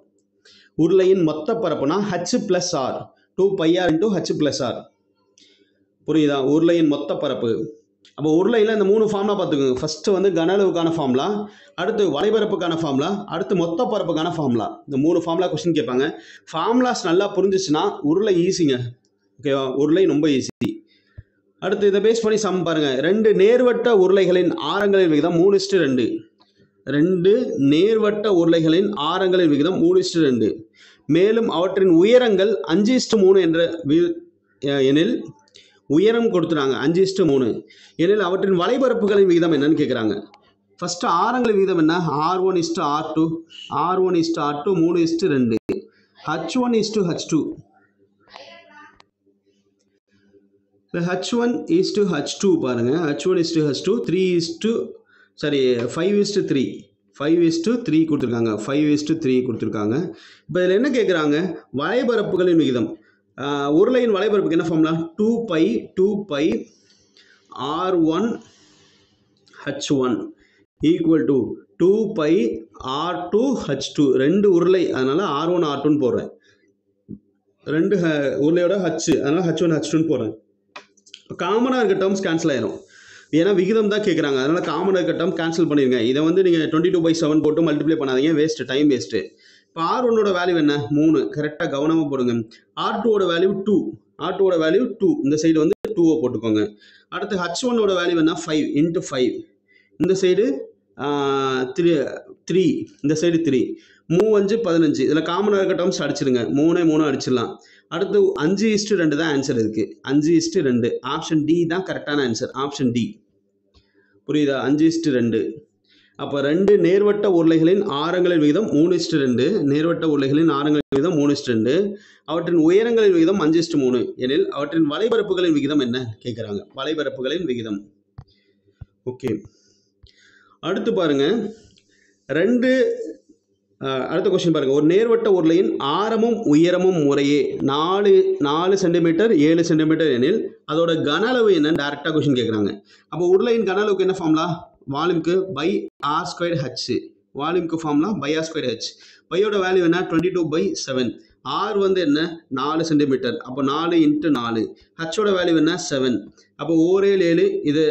உருளையின் மொத்த பரப்புனா h + r, 2πr × h + r. புரியுதா? உருளையின் மொத்த பரப்பு. அப்போ உருளையில் இந்த 3 ஃபார்முலா பார்த்துக்கோங்க. ஃபஸ்ட்டு வந்து கன அளவுக்கான ஃபார்முலா, அடுத்து வளைபரப்புக்கான ஃபார்முலா, அடுத்து மொத்த பரப்புக்கான ஃபார்முலா. இந்த 3 ஃபார்முலா கொஸ்டின் கேட்பாங்க. ஃபார்முலாஸ் நல்லா புரிஞ்சிச்சுன்னா உருளை ஈஸிங்க. ஓகேவா, உருளை ரொம்ப ஈஸி. அடுத்து இதை பேஸ் பண்ணி சம் பாருங்க. 2 நேர்வட்ட உருளைகளின் ஆரங்களின் விகிதம் 3:2. 2 நேர்வட்ட உருளைகளின் ஆரங்களின் விகிதம் 3:2. மேலும் அவற்றின் உயரங்கள் 5:3 என்ற எனில், உயரம் கொடுத்துறாங்க 5:3 எனில் அவற்றின் வளைபரப்புகளின் விகிதம் என்னன்னு கேட்குறாங்க. ஃபர்ஸ்ட் ஆரங்களின் விகிதம் என்ன? R1:R2, R1:R2 3:2, H1:H2. H1:H2 பாருங்க. H1:H2 5:3 கொடுத்துருக்காங்க. 5:3 கொடுத்துருக்காங்க. இப்போ இதில் என்ன கேட்குறாங்க? வளைபரப்புகளின் விகிதம். உருளையின் வளைபரப்புக்கு என்ன formula? 2π R1H1 equal to 2π R2H2. 2 உருளை, அதனால R1 R2 போடுறேன். 2 உருளையோட H, அதனால H1 H2 போடுறேன். காமனாக இருக்க டேர்ம்ஸ் கேன்சல் ஆயிரும். ஏன்னா விகிதம் தான் கேட்குறாங்க, அதனால் காமனாக இருக்க டேர்ம் கேன்சல் பண்ணிடுங்க. இதை வந்து நீங்கள் 22/7 போட்டு மல்டிப்ளை பண்ணாதீங்க, வேஸ்ட்டு, டைம் வேஸ்ட்டு. இப்போ R1ஓட வேல்யூ என்ன? 3. கரெக்டாக கவனமாக போடுங்க. R2ஓட வேல்யூ 2. R2ஓட வேல்யூ 2. இந்த சைடு வந்து 2 போட்டுக்கோங்க. அடுத்து H1ஓட வேல்யூ என்ன? 5 × 5. இந்த சைடு 3. இந்த சைடு 3. 3 5 15. இதில் காமனாக இருக்க டேர்ம்ஸ் அடிச்சிடுங்க. 3 அடிச்சிடலாம். அடுத்து 5:2 தான் ஆன்சர் இருக்குது. 5:2. ஆப்ஷன் டி தான் கரெக்டான ஆன்சர். Option D. புரியுதா? 5:2. அப்போ 2 நேர்வட்ட உருளைகளின் ஆரங்களின் விகிதம் 3:2. நேர்வட்ட உருளைகளின் ஆரங்களின் விகிதம் 3:2. அவற்றின் உயரங்களின் விகிதம் 5:3 எனில் அவற்றின் வலைபரப்புகளின் விகிதம் என்ன கேட்குறாங்க. வலைபரப்புகளின் விகிதம். ஓகே, அடுத்து பாருங்க. அடுத்த கொஸ்டின் பாருங்க. ஒரு நேர்வட்ட உருளையின் ஆரமும் உயரமும் முறையே 4 சென்டிமீட்டர் 7 சென்டிமீட்டர் எனில் அதோட கன அளவு என்ன டைரக்டா கொஸ்டின் கேட்குறாங்க. அப்போ உருளையின் கன அளவுக்கு என்ன ஃபார்முலா? வால்யூம்க்கு பை ஆர் ஸ்கொயர் ஹெச். வால்யூம்க்கு formula pi R square H. பையோட வேல்யூ என்ன? 22/7. ஆர் வந்து என்ன? 4 சென்டிமீட்டர். அப்போ 4 × 4. ஹெச்சோட வேல்யூ என்ன? 7. அப்போ 4 இது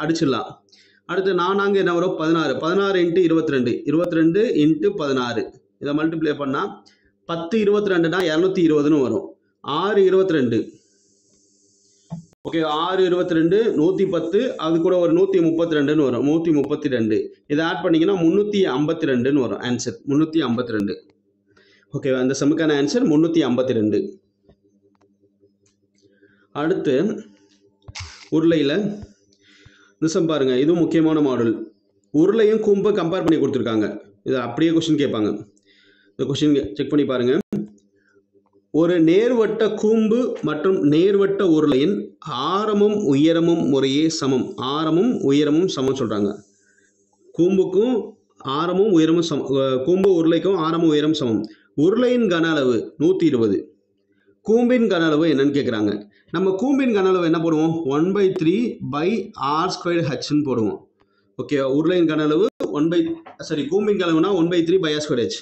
அடிச்சிடலாம். அடுத்து 4 என்ன வரும்? 16. 16 × 22. 22 × 16. இதை மல்டிப்ளை பண்ணால் 10 22னா 220ன்னு வரும். 6 22. ஓகே, 6 22 110, அது கூட ஒரு 132ன்னு வரும். 132. இதை ஆட் பண்ணிங்கன்னா 352ன்னு வரும் ஆன்சர். 352. ஓகே, அந்த சமுக்கான ஆன்சர் 352. அடுத்து உருளையில் நிசம் பாருங்க. இதுவும் முக்கியமான மாடல். உருளையும் கூம்பை கம்பேர் பண்ணி கொடுத்துருக்காங்க. இதை அப்படியே கொஸ்டின் கேட்பாங்க. இந்த கொஸ்டின் செக் பண்ணி பாருங்க. ஒரு நேர்வட்ட கூம்பு மற்றும் நேர்வட்ட உருளையின் ஆரமும் உயரமும் முறையே சமம். ஆரமும் உயரமும் சமம் சொல்றாங்க. கூம்புக்கும் ஆரமும் உயரமும் சமம். கூம்பு உருளைக்கும் ஆரமும் உயரம் சமம். உருளையின் கன அளவு 120. கூம்பின் கன அளவு என்னன்னு கேட்குறாங்க. நம்ம கூம்பின் கன அளவு என்ன போடுவோம்? 1/3/r²h போடுவோம். ஓகே, உருளையின் கன அளவு கூம்பின் கன அளவுனா 1/3/r²h.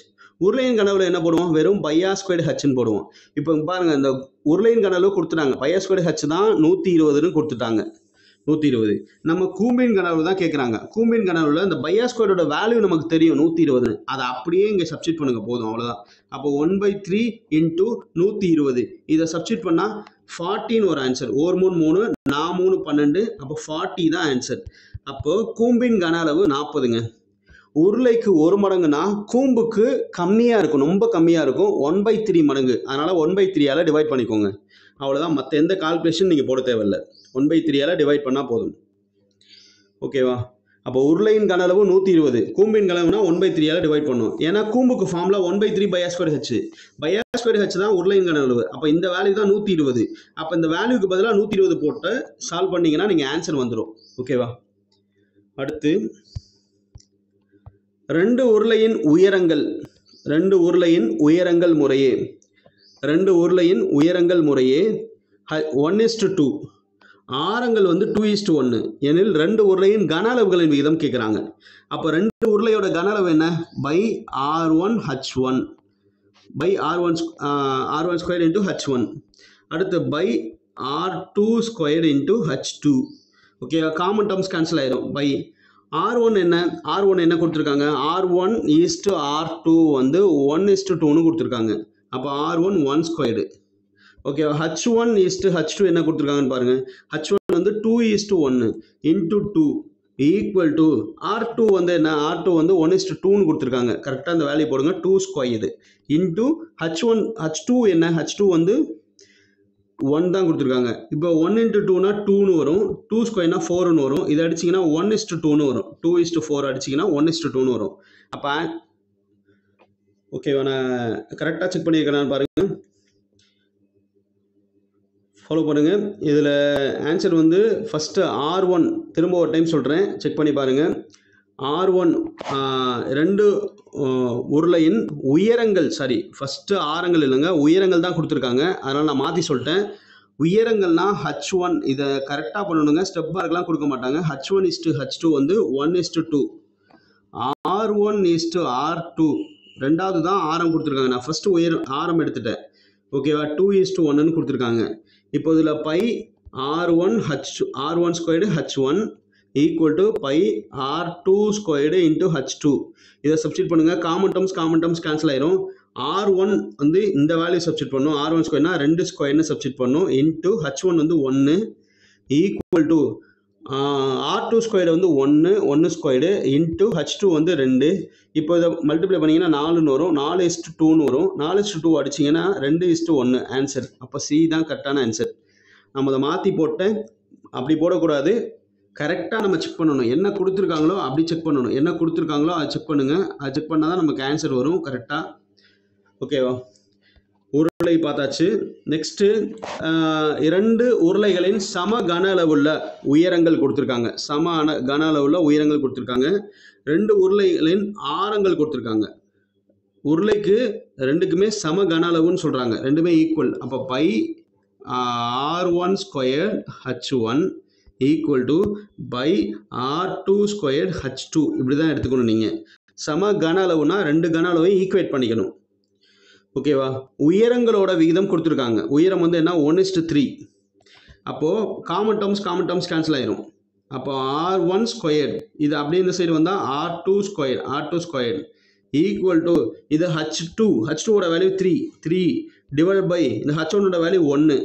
உருளையின் கன அளவு என்ன போடுவோம்? வெறும் πr²h போடுவோம். இப்போ பாருங்க, இந்த உருளையின் கன அளவு கொடுத்துட்டாங்க. πr²h தான் 120ன்னு கொடுத்துட்டாங்க. 120. நம்ம கூம்பின் கன அளவு தான் கேட்குறாங்க. கூம்பின் கன அளவில் இந்த πr² வேல்யூ நமக்கு தெரியும் 120ன்னு. அதை அப்படியே இங்கே சப்ஸ்டிட் பண்ணுங்க, போதும், அவ்வளோதான். அப்போ 1/3 × 120. இதை சப்ஸ்டிட் பண்ணால் 40ன்னு ஒரு ஆன்சர். 1 3 3, 4 3 12. அப்போ 40 தான் ஆன்சர். அப்போ கூம்பின் கன அளவு 40ங்க. உருளைக்கு 1 மடங்குனா கூம்புக்கு கம்மியாக இருக்கும், ரொம்ப கம்மியாக இருக்கும். 1/3 மடங்கு. அதனால 1/3ஆல் டிவைட் பண்ணிக்கோங்க. அவ்வளோதான். மற்ற எந்த கால்குலேஷன் நீங்கள் போட தேவையில்லை. 1/3ஆல் டிவைட் பண்ணால் போதும். ஓகேவா? அப்போ உருளையின் கன அளவு 120. கூம்பின் கன அளவுனா 1/3ஆல் டிவைட் பண்ணும். ஏன்னா கூம்புக்கு ஃபார்முலா 1/3/r²h. r² தான் உருளையின் கன அளவு. அப்போ இந்த வேல்யூ தான் 120. அப்போ இந்த வேல்யூக்கு பதிலாக 120 போட்டு சால்வ் பண்ணிங்கன்னா நீங்கள் ஆன்சர் வந்துடும். ஓகேவா? அடுத்து 2 உருளையின் உயரங்கள். 2 உருளையின் உயரங்கள் முறையே 1:2. ஆரங்கள் வந்து 2:1 எனில் 2 உருளையின் கன அளவுகளின் விகிதம் கேட்குறாங்க. அப்போ 2 உருளையோட கன அளவு என்ன? r1h1 r1² × h1. அடுத்து r2² × h2. Okay, common terms cancel ஆயிடும். R1 என்ன கொடுத்துருக்காங்க? R1:R2 வந்து 1:2ன்னு கொடுத்துருக்காங்க. அப்போ R1 1². ஓகே, H1:H2 என்ன கொடுத்துருக்காங்கன்னு பாருங்க. H1 வந்து 2:1 × 2 ஈக்குவல் டு R2 வந்து என்ன? R2 வந்து 1:2ன்னு கொடுத்துருக்காங்க. கரெக்டாக அந்த வேல்யூ போடுங்க. 2² இன்ட்டு H2 என்ன? H2 வந்து 1 தான் கொடுத்துருக்காங்க. இப்போ 1 × 2னா 2ன்னு வரும். 2² 4ன்னு வரும். இதை அடிச்சிங்கன்னா 1:2ன்னு வரும். 2:4 அடிச்சிங்கன்னா 1:2ன்னு வரும். அப்போ ஓகேவா? நான் கரெக்டாக செக் பண்ணியிருக்கேன் பாருங்க. ஃபாலோ பண்ணுங்க. இதில் ஆன்சர் வந்து ஃபஸ்ட்டு R1 திரும்ப ஒரு டைம் சொல்கிறேன், செக் பண்ணி பாருங்கள். R1 2 உருளையின் உயரங்கள், ஃபஸ்ட்டு ஆரங்கள் இல்லைங்க, உயரங்கள் தான் கொடுத்துருக்காங்க. அதனால் நான் மாற்றி சொல்லிட்டேன். உயரங்கள்னா H1, இதை கரெக்டாக பண்ணணுங்க. ஸ்டெப் மார்க்லாம் கொடுக்க மாட்டாங்க. H1:H2 வந்து 1:2. R1:R2 ரெண்டாவது தான் ஆரம் கொடுத்துருக்காங்க. நான் ஃபஸ்ட்டு ஆரம் எடுத்துட்டேன். ஓகேவா? 2:1ன்னு கொடுத்துருக்காங்க. இப்போ இதில் r1² h1 equal to r2² × h2. இதை சப்ஸ்டிட் பண்ணுங்க. காமன் டேர்ம்ஸ் கேன்சல் ஆயிரும். R1 வந்து இந்த வேல்யூ சப்ஸ்டிட் பண்ணும். R1²னா 2² சப்ஸ்டிட் பண்ணும். இன்ட்டு H1 வந்து 1 ஈக்குவல் டு R2² வந்து 1² இன்ட்டு H2 வந்து 2. இப்போ இதை மல்டிப்ளை பண்ணிங்கன்னா 4ன்னு வரும். 4:2ன்னு வரும். 4:2 அடிச்சிங்கன்னா 2:1 ஆன்சர். அப்போ சி தான் கரெக்டான ஆன்சர். நம்ம அதை மாற்றி போட்டேன். அப்படி போடக்கூடாது. கரெக்டாக நம்ம செக் பண்ணணும். என்ன கொடுத்துருக்காங்களோ அப்படி செக் பண்ணணும். என்ன கொடுத்துருக்காங்களோ அதை செக் பண்ணுங்கள். அது செக் பண்ணால் தான் நமக்கு ஆன்சர் வரும் கரெக்டாக. ஓகேவா? உருளை பார்த்தாச்சு. நெக்ஸ்ட்டு 2 உருளைகளின் சம கன அளவுள்ள உயரங்கள் கொடுத்துருக்காங்க. கன அளவுள்ள உயரங்கள் கொடுத்துருக்காங்க. 2 உருளைகளின் ஆரங்கள் கொடுத்துருக்காங்க. உருளைக்கு 2க்குமே சம கன அளவுன்னு சொல்கிறாங்க. 2மே ஈக்குவல். அப்போ pi r1 square h1 equal to pi r2 square h2. இப்படி தான் எடுத்துக்கணும் நீங்கள். சம கன அளவுனா 2 கன அளவையும் ஈக்குவேட் பண்ணிக்கணும். ஓகேவா? உயரங்களோட விகிதம் கொடுத்துருக்காங்க. உயரம் வந்து என்ன 1:3. அப்போது காமன் டேர்ம்ஸ் கேன்சல் ஆயிரும். அப்போ r1 ஸ்கொயர் இது அப்படியே இந்த சைடு வந்தால் r2 ஸ்கொயர் ஈக்குவல் டு இது h2ஓட வேல்யூ 3 டிவைட் பை இந்த h1ஓட வேல்யூ 1.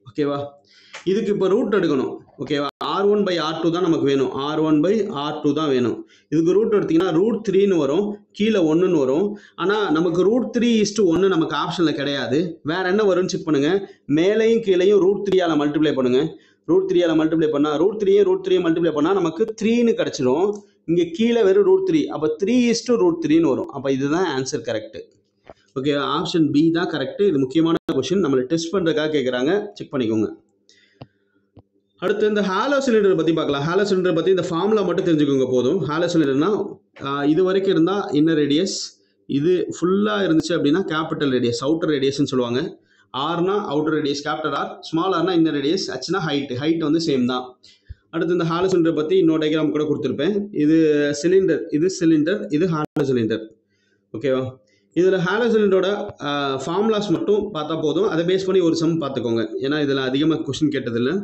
ஓகேவா? இதுக்கு இப்போ ரூட் எடுக்கணும். ஓகேவா? r1/r2 தான் நமக்கு வேணும். r1/r2 தான் வேணும். இதுக்கு ரூட் எடுத்திங்கன்னா √3ன்னு வரும், கீழே 1ன்னு வரும். ஆனால் நமக்கு √3:1 நமக்கு ஆப்ஷனில் கிடையாது. வேறு என்ன வரும்னு செக் பண்ணுங்கள். மேலேயும் கீழேயும் √3ஆல் மல்டிப்ளை பண்ணுங்கள். √3ஆல் மல்டிப்ளை பண்ணால் √3 மல்டிப்ளை பண்ணால் நமக்கு 3ன்னு கிடச்சிடும். இங்கே கீழே வெறும் √3. அப்போ 3:√3ன்னு வரும். அப்போ இதுதான் answer correct. Okay, option B தான் கரெக்டு. இது முக்கியமான கொஸ்டின், நம்மளை டெஸ்ட் பண்ணுறதுக்காக கேட்குறாங்க, செக் பண்ணிக்கோங்க. அடுத்து இந்த ஹாலோ சிலிண்டர் பற்றி பார்க்கலாம். ஹாலோ சிலிண்டர் பற்றி இந்த ஃபார்முலா மட்டும் தெரிஞ்சுக்கோங்க போதும். ஹாலோ சிலிண்டர்னா இது வரைக்கும் இருந்தால் இன்னர் ரேடியஸ், இது ஃபுல்லாக இருந்துச்சு அப்படின்னா கேபிட்டல் ரேடியஸ், அவுட்டர் ரேடியஸ்ன்னு சொல்லுவாங்க. ஆர்னா outer radius capital R, small ஆர்னா இன்னர் ரேடியஸ், ஹச்னா ஹைட் வந்து சேம் தான். அடுத்து இந்த ஹாலோ சிலிண்டர் பற்றி இன்னொரு டயக்ராம் கூட கொடுத்துருப்பேன். இது சிலிண்டர், இது ஹாலோ சிலிண்டர். ஓகேவா? இதில் ஹாலோ சிலிண்டரோட ஃபார்முலாஸ் மட்டும் பார்த்தா போதும். அதை பேஸ் பண்ணி ஒரு சம் பார்த்துக்கோங்க, ஏன்னா இதில் அதிகமாக கொஸ்டின் கேட்டதில்லை.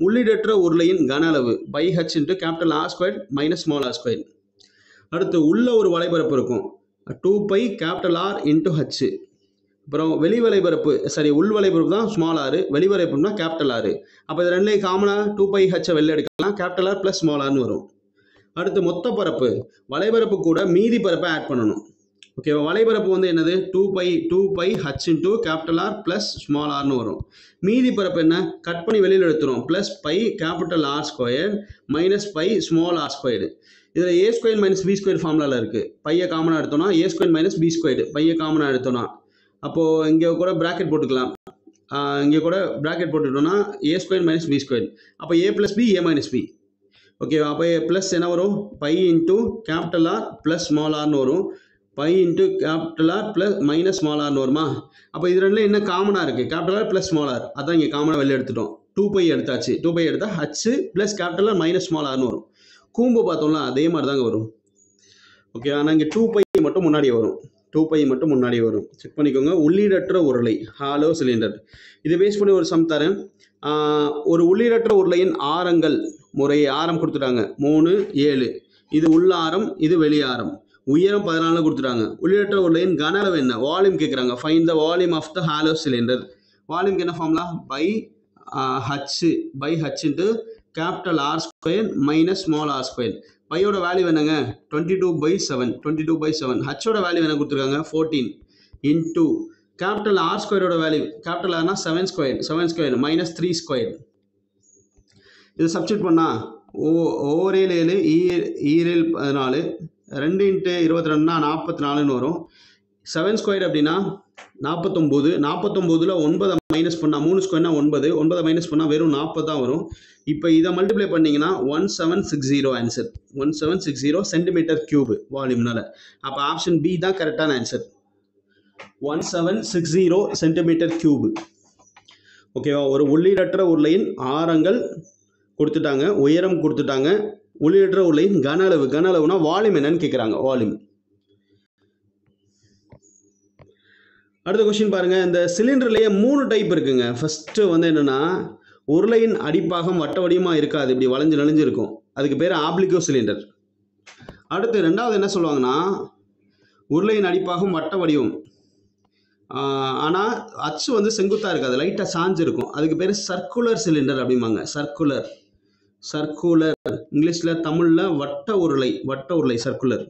உள்ளீடற்ற உருளையின் கன அளவு pi H into capital R square minus small R square. அடுத்து உள்ள ஒரு வலைபரப்பு இருக்கும், 2π கேபிட்டல் ஆர் இன்ட்டு ஹச். அப்புறம் வெளி வலைபரப்பு, உள் வலைபரப்பு தான் ஸ்மால் ஆர், வெளி வலைபரப்புனா கேபிட்டல் ஆர். அப்போ இது ரெண்டுலேயும் காமனாக 2πh வெளில எடுக்கலாம், கேபிட்டல் ஆர் ப்ளஸ் ஸ்மால் ஆர்னு வரும். அடுத்து மொத்த பரப்பு, வலைபரப்பு கூட மீதி பரப்பை ஆட் பண்ணணும். ஓகேவா? வலைபரப்பு வந்து என்னது 2πh into capital R plus small ஆர்னு வரும். மீதி பரப்பு என்ன, கட் பண்ணி வெளியில் எடுத்துரும், plus pi capital R square minus pi small R square. இதில் A square minus B square ஃபார்முலாவில் இருக்குது. பையை காமனாக எடுத்தோன்னா A square minus B square, பையை காமனாக எடுத்தோன்னா அப்போது இங்கே கூட ப்ராக்கெட் போட்டுக்கலாம். இங்கே கூட ப்ராக்கெட் போட்டுட்டோன்னா A square minus B square. அப்போ A plus B, A minus B. ஓகேவா? அப்போ ப்ளஸ் என்ன வரும், pi into capital R plus small ஆர்னு வரும். Pi into capital R plus minus small ஆர்னு வருமா? அப்போ இது ரெண்டுல என்ன காமனாக இருக்குது, capital R plus small R. அதான் இங்கே காமனாக வெளியே எடுத்துட்டோம். 2π எடுத்தாச்சு. 2π எடுத்தால் H plus capital R minus small ஆர்னு வரும். கூம்பு பார்த்தோம்னா அதே மாதிரி தாங்க வரும். ஓகே, ஆனால் இங்கே 2π மட்டும் முன்னாடி வரும். 2π மட்டும் முன்னாடி வரும். செக் பண்ணிக்கோங்க. உள்ளீடற்ற உருளை ஹாலோ சிலிண்டர். இதை பேஸ் பண்ணி ஒரு சம் தரேன். ஒரு உள்ளீடற்ற உருளையின் ஆரங்கள் முறையை ஆரம் கொடுத்துட்டாங்க 3, 7. இது உள்ள ஆரம், இது வெளி ஆரம். உயரம் 14 கொடுத்துட்டாங்க. உள்ளீடற்ற உருளையின் கன அளவு என்ன, வால்யூம் கேட்குறாங்க. Find the volume of the hollow cylinder. வால்யூம்க்கு என்ன formula, pi H into capital R square minus small R square. பையோட வேல்யூ என்னங்க 22/7. ஹச்சோட வேல்யூ என்ன கொடுத்துருக்காங்க 14 இன்டூ கேபிட்டல் ஆர் ஸ்கொயரோட வேல்யூ, கேபிட்டல் ஆர்னா 7 ஸ்கொயர் மைனஸ் 3 ஸ்கொயர். இது சப்ஸ்டிட் பண்ணால் ஓரேல் 7 ஈரேல் 14, 2 × 22னா 44ன்னு வரும். 7 ஸ்கொயர் அப்படின்னா 49. 49ல் 9 மைனஸ் பண்ணால் 3 ஸ்கொயர்னா 9. 9 மைனஸ் பண்ணால் வெறும் 40 தான் வரும். இப்போ இதை மல்டிப்ளை பண்ணிங்கன்னா 1760 ஆன்சர். 1760 centimetre cube வால்யூம்னால. அப்போ ஆப்ஷன் பி தான் கரெக்டான ஆன்சர். 1760 centimetre cube. ஓகேவா? ஒரு உள்ளீடற்ற உருளையின் ஆரங்கள் கொடுத்துட்டாங்க, உயரம் கொடுத்துட்டாங்க. உள்ளீடற்ற உருளையின் கன அளவுனா வால்யூம் என்னன்னு கேட்குறாங்க, வால்யூம். அடுத்த கொஸ்டின் பாருங்க. இந்த சிலிண்டர்லேயே 3 டைப் இருக்குங்க. ஃபர்ஸ்ட் வந்து என்னன்னா, உருளையின் அடிப்பாகம் வட்ட வடிவமாக இருக்காது, இப்படி வளைஞ்சு நெளிஞ்சு இருக்கும். அதுக்கு பேர் ஆப்ளிகோ சிலிண்டர். அடுத்து ரெண்டாவது என்ன சொல்லுவாங்கன்னா, உருளையின் அடிப்பாகம் வட்ட வடிவம், ஆனால் அச்சு வந்து செங்குத்தாக இருக்காது, லைட்டாக சாஞ்சு இருக்கும். அதுக்கு பேர் சர்க்குலர் சிலிண்டர் அப்படிம்பாங்க. சர்க்குலர் இங்கிலீஷில், தமிழில் வட்ட உருளை சர்க்குலர்.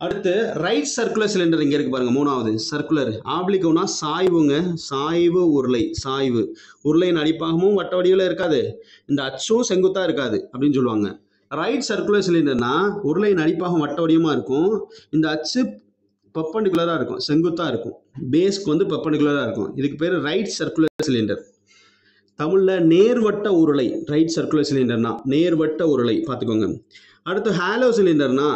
அடுத்து ரைட் சர்க்குலர் சிலிண்டர் இங்கே இருக்கு பாருங்க, மூணாவது சர்க்குலர். ஆப்ளிகோனா சாய்வுங்க, சாய்வு உருளை, சாய்வு உருளையின் அடிப்பாகமும் வட்ட வடிவில் இருக்காது, இந்த அச்சும் செங்குத்தாக இருக்காது அப்படின்னு சொல்லுவாங்க. ரைட் சர்க்குலர் சிலிண்டர்னா உருளையின் அடிப்பாகம் வட்ட வடிவமாக இருக்கும், இந்த அச்சு பெர்பெண்டிகுலராக இருக்கும், செங்குத்தாக இருக்கும், பேஸ்க்கு வந்து பெர்பெண்டிகுலராக இருக்கும். இதுக்கு பேர் ரைட் சர்க்குலர் சிலிண்டர். தமிழில் நேர்வட்ட உருளை, ரைட் சர்க்குலர் சிலிண்டர்னா நேர்வட்ட உருளை பார்த்துக்கோங்க. அடுத்து ஹாலோ சிலிண்டர்னா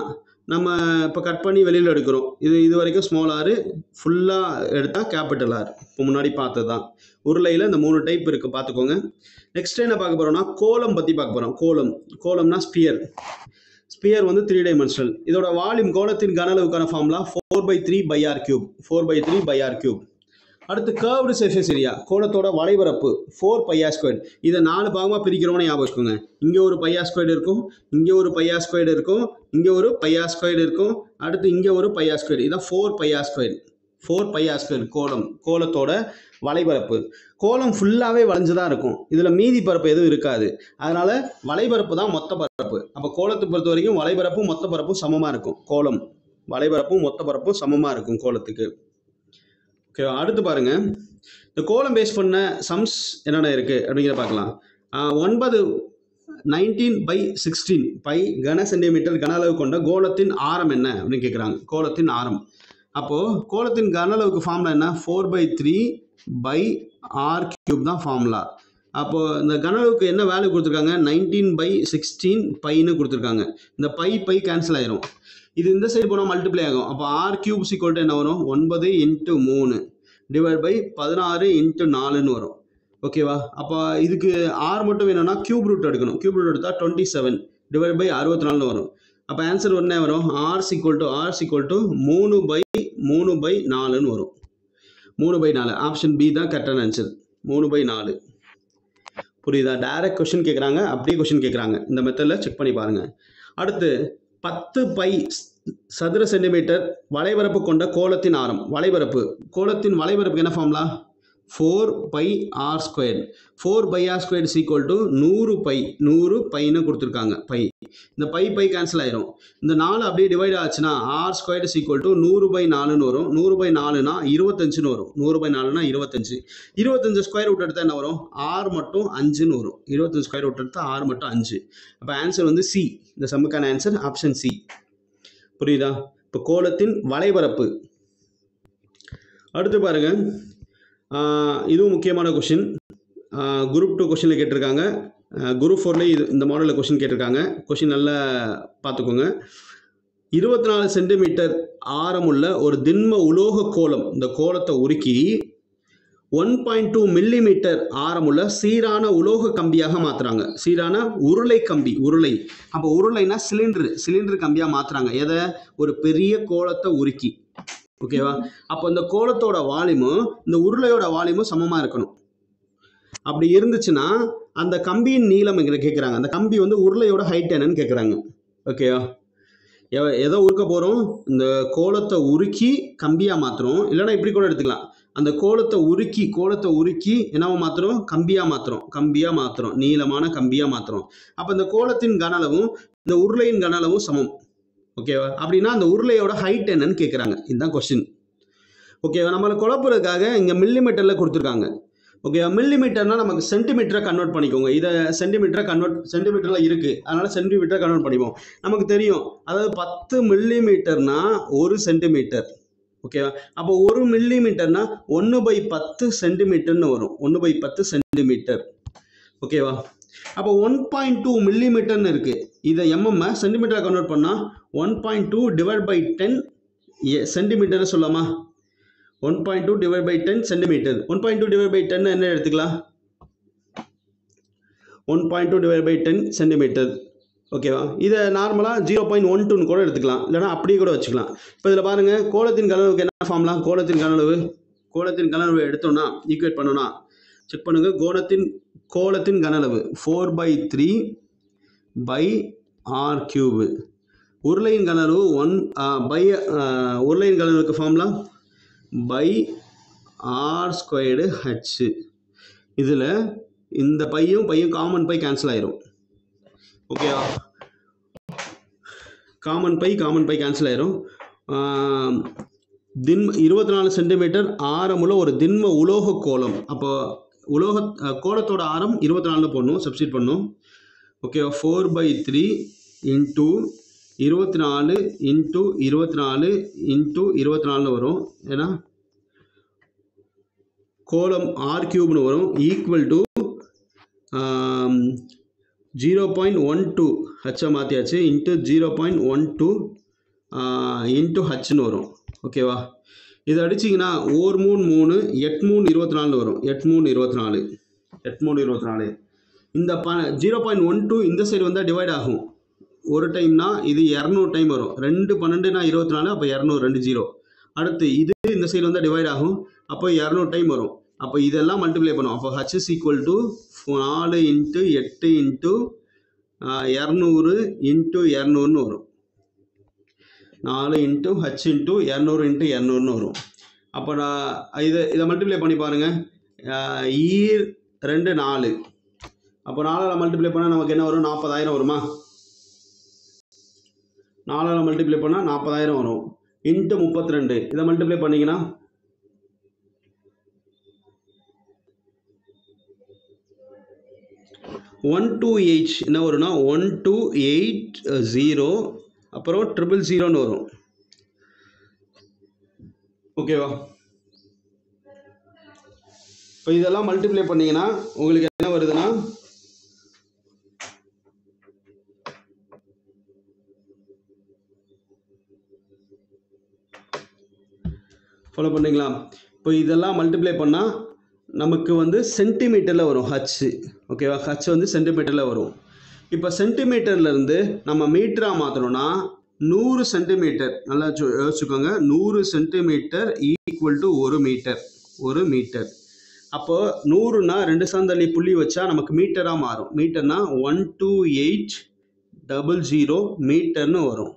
நம்ம இப்போ கட் பண்ணி வெளியில் எடுக்கிறோம், இது வரைக்கும் ஸ்மால் ஆர், ஃபுல்லாக எடுத்தால் கேபிட்டல் ஆர். இப்போ முன்னாடி பார்த்தது தான். உருளையில் இந்த 3 டைப் இருக்குது பார்த்துக்கோங்க. நெக்ஸ்ட் என்ன பார்க்க போகிறோம்னா கோலம் பற்றி பார்க்க போகிறோம். கோலம்னா ஸ்பியர். ஸ்பியர் வந்து 3 டைமென்ஷனல். இதோட வால்யூம், கோலத்தின் கன அளவுக்கான ஃபார்முலா 4/3/r³. 4/3/r³. அடுத்து கர்வ்டு சர்ஃபேஸ் ஏரியா, கோலத்தோட வளைபரப்பு 4πr². இதை 4 பாகமாக பிரிக்கிறோம்னு ஞாபகம் வச்சுக்கோங்க. இங்கே ஒரு πr² இருக்கும், இங்கே ஒரு πr² இருக்கும், இங்கே ஒரு πr² இருக்கும், அடுத்து இங்கே ஒரு πr². இதான் 4πr². 4πr² கோலத்தோட வளைபரப்பு. கோலம் ஃபுல்லாகவே வளைஞ்சு தான் இருக்கும், இதில் மீதி பரப்பு எதுவும் இருக்காது, அதனால வளைபரப்பு தான் மொத்த பரப்பு. அப்போ கோலத்தை பொறுத்த வரைக்கும் வளைபரப்பும் மொத்த பரப்பும் சமமாக இருக்கும். கோலம் வளைபரப்பும் மொத்த பரப்பும் சமமாக இருக்கும் கோலத்துக்கு. ஓகே, அடுத்து பாருங்க, இந்த கோலம் பேஸ் பண்ண சம்ஸ் என்னென்ன இருக்குது அப்படிங்கிறத பார்க்கலாம். 19/16 பை கன சென்டிமீட்டர் கன அளவு கொண்ட கோலத்தின் ஆரம் என்ன அப்படின்னு கேட்குறாங்க. கோலத்தின் ஆரம். அப்போது கோலத்தின் கன அளவுக்கு ஃபார்முலா என்ன? 4/3/r³ தான் ஃபார்முலா. அப்போது இந்த கன அளவுக்கு என்ன வேல்யூ கொடுத்துருக்காங்க? 19/16 பைன்னு கொடுத்துருக்காங்க. இந்த பை கேன்சல் ஆயிரும், இது இந்த சைடு போனால் மல்டிப்ளை ஆகும். அப்போ r³ என்ன வரும்? 9 × 3 /16 × 4ன்னு வரும். ஓகேவா? அப்போ இதுக்கு r மட்டும் வேணும்னா கியூப் ரூட் எடுக்கணும். கியூப் ரூட் எடுத்தால் 27 /64ன்னு வரும். அப்போ ஆன்சர் என்ன வரும்? r = 3/3/4ன்னு வரும். 3/4. ஆப்ஷன் பி தான் கரெக்டான ஆன்சர். 3/4. புரியுதா? டைரக்ட் கொஸ்டின் கேட்குறாங்க, அப்படியே கொஸ்டின் கேட்குறாங்க. இந்த மெத்தடில் செக் பண்ணி பாருங்கள். அடுத்து 10 π சதுர சென்டிமீட்டர் வளைபரப்பு கொண்ட கோலத்தின் ஆரம். கோலத்தின் வளைபரப்புக்கு என்ன ஃபார்முலா? 4πr². 4πr² = 100 π. 100 πன்னு கொடுத்துருக்காங்க. பை, இந்த பை கேன்சல் ஆயிரும். இந்த 4 அப்படியே டிவைட் ஆச்சுன்னா r² = 100/4ன்னு வரும். 100/4னா 25ன்னு வரும். 100/4னா 25. 25 ஸ்கொயர் ரூட் எடுத்தால் என்ன வரும்? r மட்டும் 5ன்னு வரும். 25 ஸ்கொயர் ரூட் எடுத்தால் r மட்டும் 5. அப்போ ஆன்சர் வந்து சி. இந்த சம்முக்கான ஆன்சர் ஆப்ஷன் சி. புரியுதா? இப்போ கோலத்தின் வளைபரப்பு. அடுத்து பாருங்க, இதுவும் முக்கியமான கொஷின். குரூப் 2 கொஷினில் கேட்டிருக்காங்க, குரூப் 4லேயும் இந்த மாடலில் கொஷின் கேட்டிருக்காங்க. கொஷின் நல்லா பார்த்துக்கோங்க. 24 சென்டிமீட்டர் ஆரமுள்ள ஒரு திண்ம உலோக கோலம், இந்த கோலத்தை உருக்கி 1.2 மில்லிமீட்டர் ஆரமுள்ள சீரான உலோக கம்பியாக மாற்றுறாங்க. சீரான உருளை கம்பி, உருளை. அப்போ உருளைனா சிலிண்டர் கம்பியாக மாற்றுறாங்க. எதை? ஒரு பெரிய கோலத்தை உருக்கி. ஓகேவா? அப்போ இந்த கோலத்தோட வால்யூமும் இந்த உருளையோட வால்யூமும் சமமாக இருக்கணும். அப்படி இருந்துச்சுன்னா அந்த கம்பியின் நீளம் எங்களை கேட்குறாங்க. அந்த கம்பி வந்து உருளையோட ஹைட் என்னன்னு கேட்குறாங்க. ஓகேவா? எதோ உருக்க போகிறோம், இந்த கோலத்தை உருக்கி கம்பியாக மாற்றுறோம். இல்லைனா இப்படி கூட எடுத்துக்கலாம், அந்த கோலத்தை உருக்கி என்னவா மாற்றுறோம்? கம்பியாக மாற்றுறோம், நீளமான கம்பியாக மாற்றுறோம். அப்போ இந்த கோலத்தின் கன அளவும் இந்த உருளையின் கன அளவும் சமம். ஓகேவா? அப்படின்னா அந்த உருளையோட ஹைட் என்னன்னு கேட்குறாங்க. இதுதான் கொஸ்டின். ஓகேவா? நம்மளை குழப்பறதுக்காக இங்கே மில்லிமீட்டரில் கொடுத்துருக்காங்க. ஓகேவா? மில்லிமீட்டர்னா நமக்கு சென்டிமீட்டரை கன்வெர்ட் பண்ணிக்கோங்க. இதை சென்டிமீட்டரில் இருக்குது, அதனால் சென்டிமீட்டரை கன்வெர்ட் பண்ணிப்போம். நமக்கு தெரியும், அதாவது 10 மில்லிமீட்டர்னா 1 சென்டிமீட்டர். ஓகேவா? அப்போ 1 மில்லிமீட்டர்னா 1/10 சென்டிமீட்டர்னு வரும். 1/10 சென்டிமீட்டர். ஓகேவா? அப்போ 1.2 மில்லிமீட்டர்னு இருக்குது. இதை சென்டிமீட்டரை கன்வெர்ட் பண்ணால் 1.2 / 10 சென்டிமீட்டர் சொல்லலாமா? 1.2 / 10 சென்டிமீட்டர். 1.2 / 10 என்ன எடுத்துக்கலாம்? 1.2 / 10 சென்டிமீட்டர். ஓகேவா? இதை நார்மலாக 0.12 கூட எடுத்துக்கலாம், இல்லைனா அப்படியே கூட வச்சுக்கலாம். இப்போ இதில் பாருங்கள், கோலத்தின் கனளவுக்கு என்ன ஃபார்ம்லாம்? கோலத்தின் கனளவு எடுத்தோம்னா ஈக்குவேட் பண்ணோன்னா செக் பண்ணுங்கள். கோலத்தின் கனளவு 4/3/r³. உருளையின் கனளவு உருளையின் கனளவுக்கு ஃபார்ம்லாம் r²h. இதில் இந்த பையும் காமன் பை கேன்சல் ஆயிரும். ஓகேவா? காமன் பை கேன்சல் ஆயிரும். திண்ம 24 சென்டிமீட்டர் ஆரமுள்ள ஒரு திண்ம உலோக கோலம். அப்போ உலோக கோலத்தோட ஆரம் 24 போடணும், சப்ஸ்டிட் பண்ணணும். ஓகே, 4/3 இன்ட்டு 24 இன்ட்டு 24 இன்ட்டு 24 வரும். ஏன்னா கோலம் r³ வரும். ஈக்குவல் டு 0.12 ஹச்சை மாற்றியாச்சு இன்ட்டு 0.12 இன்ட்டு ஹச்னு வரும். ஓகேவா, இது அடிச்சிங்கன்னா 1 3 3 8 3 24 வரும். 8 3 24 8 3 24. இந்த 0.12 இந்த சைடு வந்தால் டிவைட் ஆகும். ஒரு டைம்னா இது 200 டைம் வரும். 2 12னா 24, அப்போ 200 2 0. அடுத்து இது இந்த சைடு வந்தால் டிவைட் ஆகும். அப்போ 200 டைம் வரும். அப்போ இதெல்லாம் மல்டிப்ளை பண்ணும். அப்போ h is equal to 4 into 8 into 200 into 200ன்னு வரும். 4 இன்ட்டு h இன்ட்டு 200 இன்ட்டு 200ன்னு வரும். அப்போ நான் இதை மல்டிப்ளை பண்ணி பாருங்கள். 2 4. அப்போ 4ஆல் மல்டிப்ளை பண்ணால் நமக்கு என்ன வரும்? 40,000 வருமா? 4ஆல் மல்டிப்ளை பண்ணால் 40,000 வரும். இன்ட்டு 32 இதை மல்டிப்ளை பண்ணிங்கன்னா 128 என்ன வரும்னா 1280 அப்புறம் 000ன்னு வரும். ஓகேவா, இப்போ இதெல்லாம் மல்டிப்ளை பண்ணிங்கன்னா உங்களுக்கு என்ன வருதுன்னா ஃபாலோ பண்ணிங்களா? இப்போ இதெல்லாம் மல்டிப்ளை பண்ணால் நமக்கு வந்து சென்டிமீட்டரில் வரும் ஹச். ஓகேவா, ஹச் வந்து சென்டிமீட்டரில் வரும். இப்போ சென்டிமீட்டர்லேருந்து நம்ம மீட்டராக மாற்றணும்னா 100 சென்டிமீட்டர், நல்லா யோசிச்சுக்கோங்க, 100 centimetre equal to 1 metre. 1 metre. அப்போது 100னா 2 சாந்தள்ளி புள்ளி வச்சா நமக்கு மீட்டராக மாறும். மீட்டர்னா 12800 மீட்டர்னு வரும்.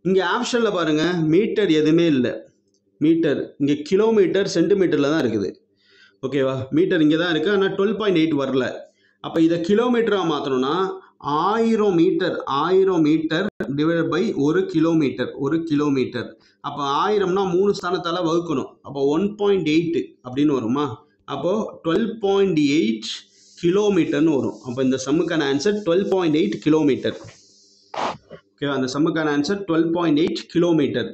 இங்கே ஆப்ஷனில் பாருங்கள், மீட்டர் எதுவுமே இல்லை. மீட்டர் இங்கே கிலோமீட்டர் சென்டிமீட்டரில் தான் இருக்குது. ஓகேவா, மீட்டர் இங்கே தான் இருக்குது, ஆனால் 12.8 வரல. அப்போ இதை கிலோமீட்டராக மாற்றணும்னா 1000 metre divide by 1 kilometre. 1 kilometre. அப்போ 1000னா 3 ஸ்தானத்தால் வகுக்கணும். அப்போ 1.8 அப்படின்னு வருமா? அப்போது 12.8 கிலோமீட்டர்னு வரும். அப்போ இந்த சம்முக்கான ஆன்சர் 12.8 கிலோமீட்டர். ஓகேவா, அந்த சம்முக்கான ஆன்சர் 12.8 கிலோமீட்டர்.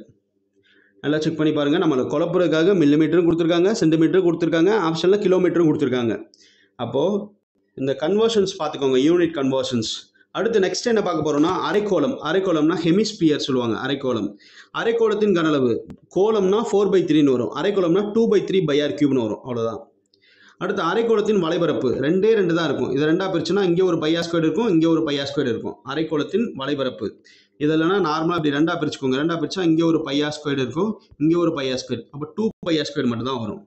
நல்லா செக் பண்ணி பாருங்கள். நம்மளை குழப்பறதுக்காக மில்லிமீட்டரும் கொடுத்துருக்காங்க, சென்டிமீட்டரும் கொடுத்துருக்காங்க, ஆப்ஷனில் கிலோமீட்டரும் கொடுத்துருக்காங்க. அப்போது இந்த கன்வர்ஷன்ஸ் பார்த்துக்கோங்க, யூனிட் கன்வர்ஷன்ஸ். அடுத்து நெக்ஸ்ட் என்ன பார்க்க போகிறோம்னா அரைக்கோளம். அரைக்கோளம்னா ஹெமிஸ்பியர் சொல்லுவாங்க. அரைக்கோளம், அரைக்கோளத்தின் கனளவு. கோளம்னா 4/3ன்னு வரும். அரைக்கோளம்னா 2/3πr³ வரும். அவ்வளோதான். அடுத்து அரைக்கோளத்தின் வலைபரப்பு 2 தான் இருக்கும். இதை 2ஆக பிரிச்சுன்னா இங்கே ஒரு πr² இருக்கும், இங்கே ஒரு πr² இருக்கும். அரைக்கோளத்தின் வலைபரப்பு இதெல்லாம் நார்மலாக அப்படி 2ஆக பிரிச்சுக்கோங்க. 2ஆக பிரிச்சா இங்கே ஒரு πr² இருக்கும், இங்கே ஒரு πr². அப்போ 2πr² மட்டும் தான் வரும்.